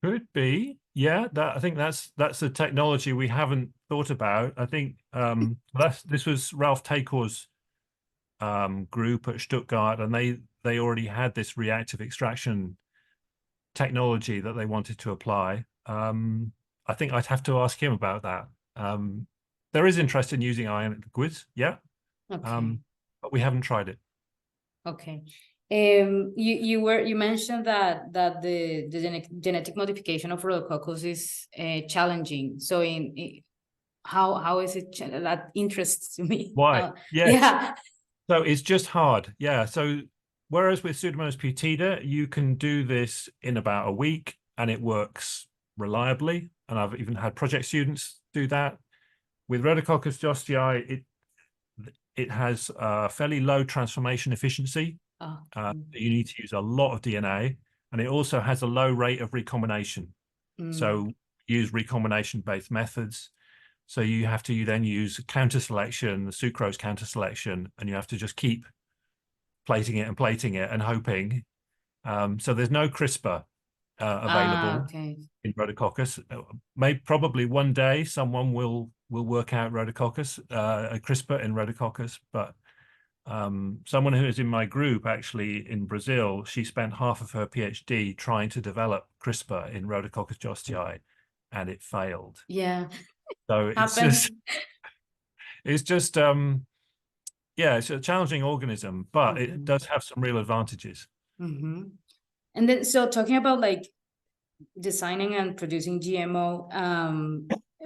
Could be, yeah. I think that's a technology we haven't thought about. I think this was Ralph Takor's group at Stuttgart, and they already had this reactive extraction technology that they wanted to apply. I think I'd have to ask him about that. There is interest in using ionic liquids, yeah. Okay. But we haven't tried it. Okay. You mentioned that the genetic modification of Rhodococcus is challenging. So how is it that interests me? Why? Yes. Yeah. So it's just hard. Yeah. So whereas with Pseudomonas butida, you can do this in about a week and it works reliably. And I've even had project students do that. With Rhodococcus jossii, it has fairly low transformation efficiency. You need to use a lot of DNA, and it also has a low rate of recombination. So use recombination-based methods. So you have to then use counter selection, the sucrose counter selection, and you have to just keep plating it and hoping. So there's no CRISPR available in Rhodococcus. Probably one day someone will work out Rhodococcus, a CRISPR in Rhodococcus, but someone who is in my group actually in Brazil, she spent half of her PhD trying to develop CRISPR in Rhodococcus jossii, and it failed. Yeah. So it's just yeah, it's a challenging organism, but it does have some real advantages. And then, so talking about designing and producing GMO,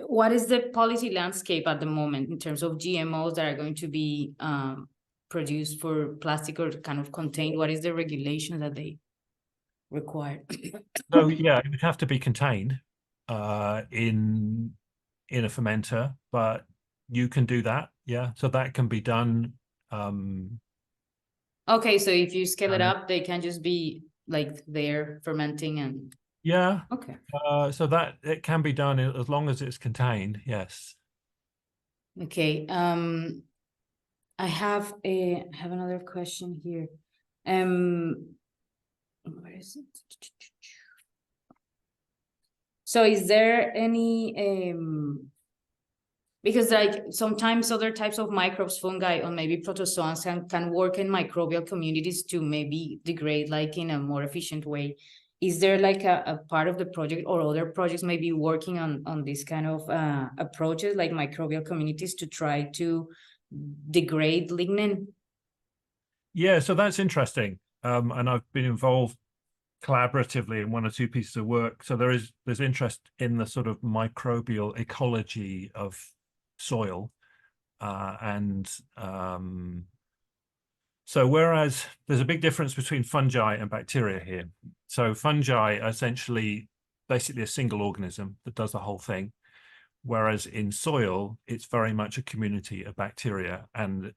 what is the policy landscape at the moment in terms of GMOs that are going to be produced for plastic or kind of contained? What is the regulation that they require? So yeah, it would have to be contained in a fermenter, but you can do that. Yeah, so that can be done. Okay, so if you scale it up, they can just be like there fermenting and yeah. Okay. So that it can be done as long as it's contained. Yes. Okay. I have another question here. Where is it? So is there any because like sometimes other types of microbes, fungi, or maybe protozoans can work in microbial communities to maybe degrade like in a more efficient way. Is there like a part of the project or other projects maybe working on this kind of approaches like microbial communities to try to degrade lignin? Yeah, so that's interesting. And I've been involved collaboratively in one or two pieces of work. So there's interest in the sort of microbial ecology of soil. So whereas there's a big difference between fungi and bacteria here. So fungi are essentially basically a single organism that does the whole thing. Whereas in soil, it's very much a community of bacteria. And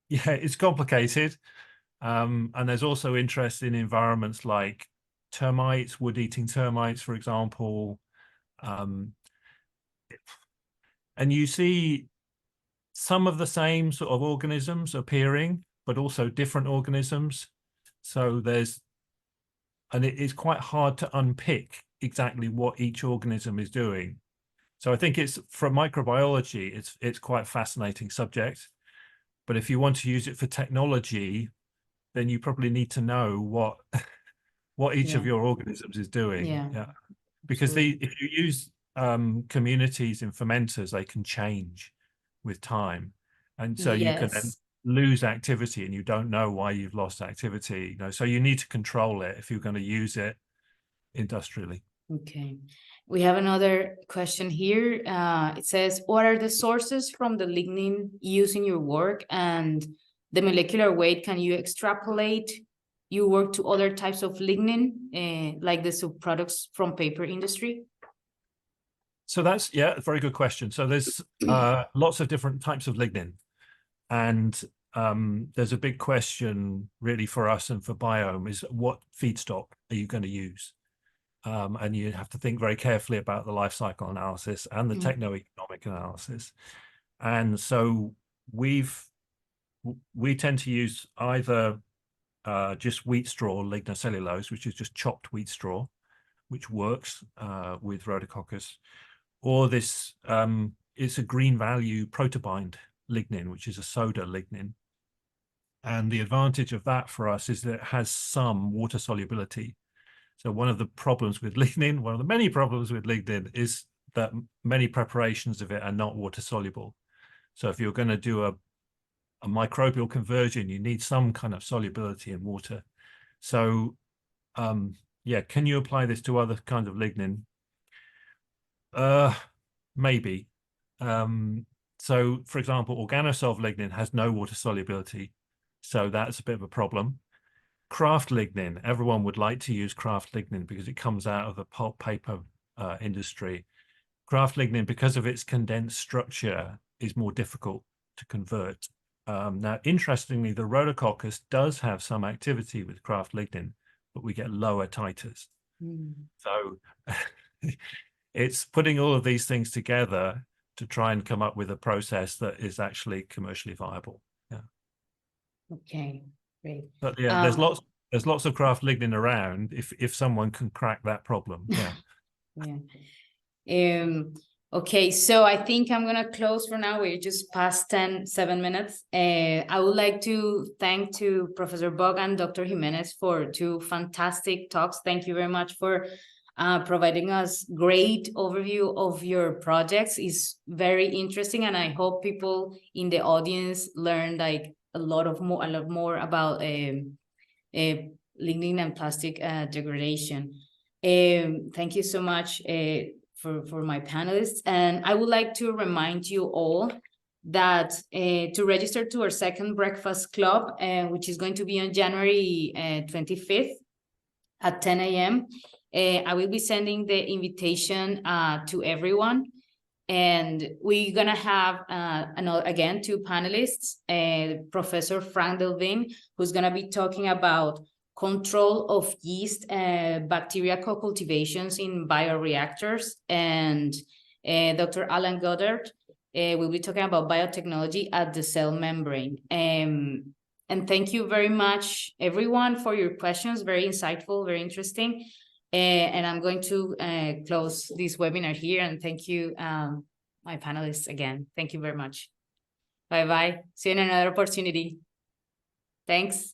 yeah, it's complicated. And there's also interest in environments like termites, wood-eating termites, for example. And you see some of the same sort of organisms appearing, but also different organisms. So and it is quite hard to unpick exactly what each organism is doing. So I think it's, from microbiology, it's quite a fascinating subject. But if you want to use it for technology, then you probably need to know what each of your organisms is doing. Yeah. Because if you use communities in fermenters, they can change with time, and so you can then lose activity, and you don't know why you've lost activity. So you need to control it if you're going to use it industrially. Okay, we have another question here. It says, what are the sources from the lignin used in your work, and the molecular weight? Can you extrapolate your work to other types of lignin, like the subproducts from paper industry? So that's, a very good question. So there's lots of different types of lignin, and there's a big question really for us and for Biome is, what feedstock are you going to use? And you have to think very carefully about the life cycle analysis and the techno-economic analysis. And so we tend to use either just wheat straw lignocellulose, which is just chopped wheat straw, which works with rhodococcus, or this it's a green value protobind lignin, which is a soda lignin. And the advantage of that for us is that it has some water solubility. So one of the problems with lignin, one of the many problems with lignin, is that many preparations of it are not water soluble. So if you're going to do a microbial conversion, you need some kind of solubility in water. So can you apply this to other kinds of lignin? Maybe. So for example, organosolv lignin has no water solubility, so that's a bit of a problem. Kraft lignin, everyone would like to use kraft lignin because it comes out of the pulp paper industry. Kraft lignin, because of its condensed structure, is more difficult to convert. Now, interestingly, the rhodococcus does have some activity with kraft lignin, but we get lower titers. So it's putting all of these things together to try and come up with a process that is actually commercially viable. Yeah. Okay, great. But yeah, there's lots of kraft lignin around if someone can crack that problem. Yeah. Yeah. Okay, so I think I'm gonna close for now. We're just past 7 minutes. I would like to thank to Professor Bugg and Dr. Jimenez for 2 fantastic talks. Thank you very much for providing us great overview of your projects. It's very interesting, and I hope people in the audience learn like a lot more about lignin and plastic degradation. Thank you so much for my panelists. And I would like to remind you all that to register to our second breakfast club, which is going to be on January 25th at 10 a.m. I will be sending the invitation to everyone. And we're going to have, again, two panelists, Professor Frank Delvin, who's going to be talking about control of yeast bacteria co-cultivations in bioreactors, and Dr. Alan Goddard will be talking about biotechnology at the cell membrane. And thank you very much, everyone, for your questions. Very insightful, very interesting. And I'm going to close this webinar here. And thank you, my panelists, again. Thank you very much. Bye-bye. See you in another opportunity. Thanks.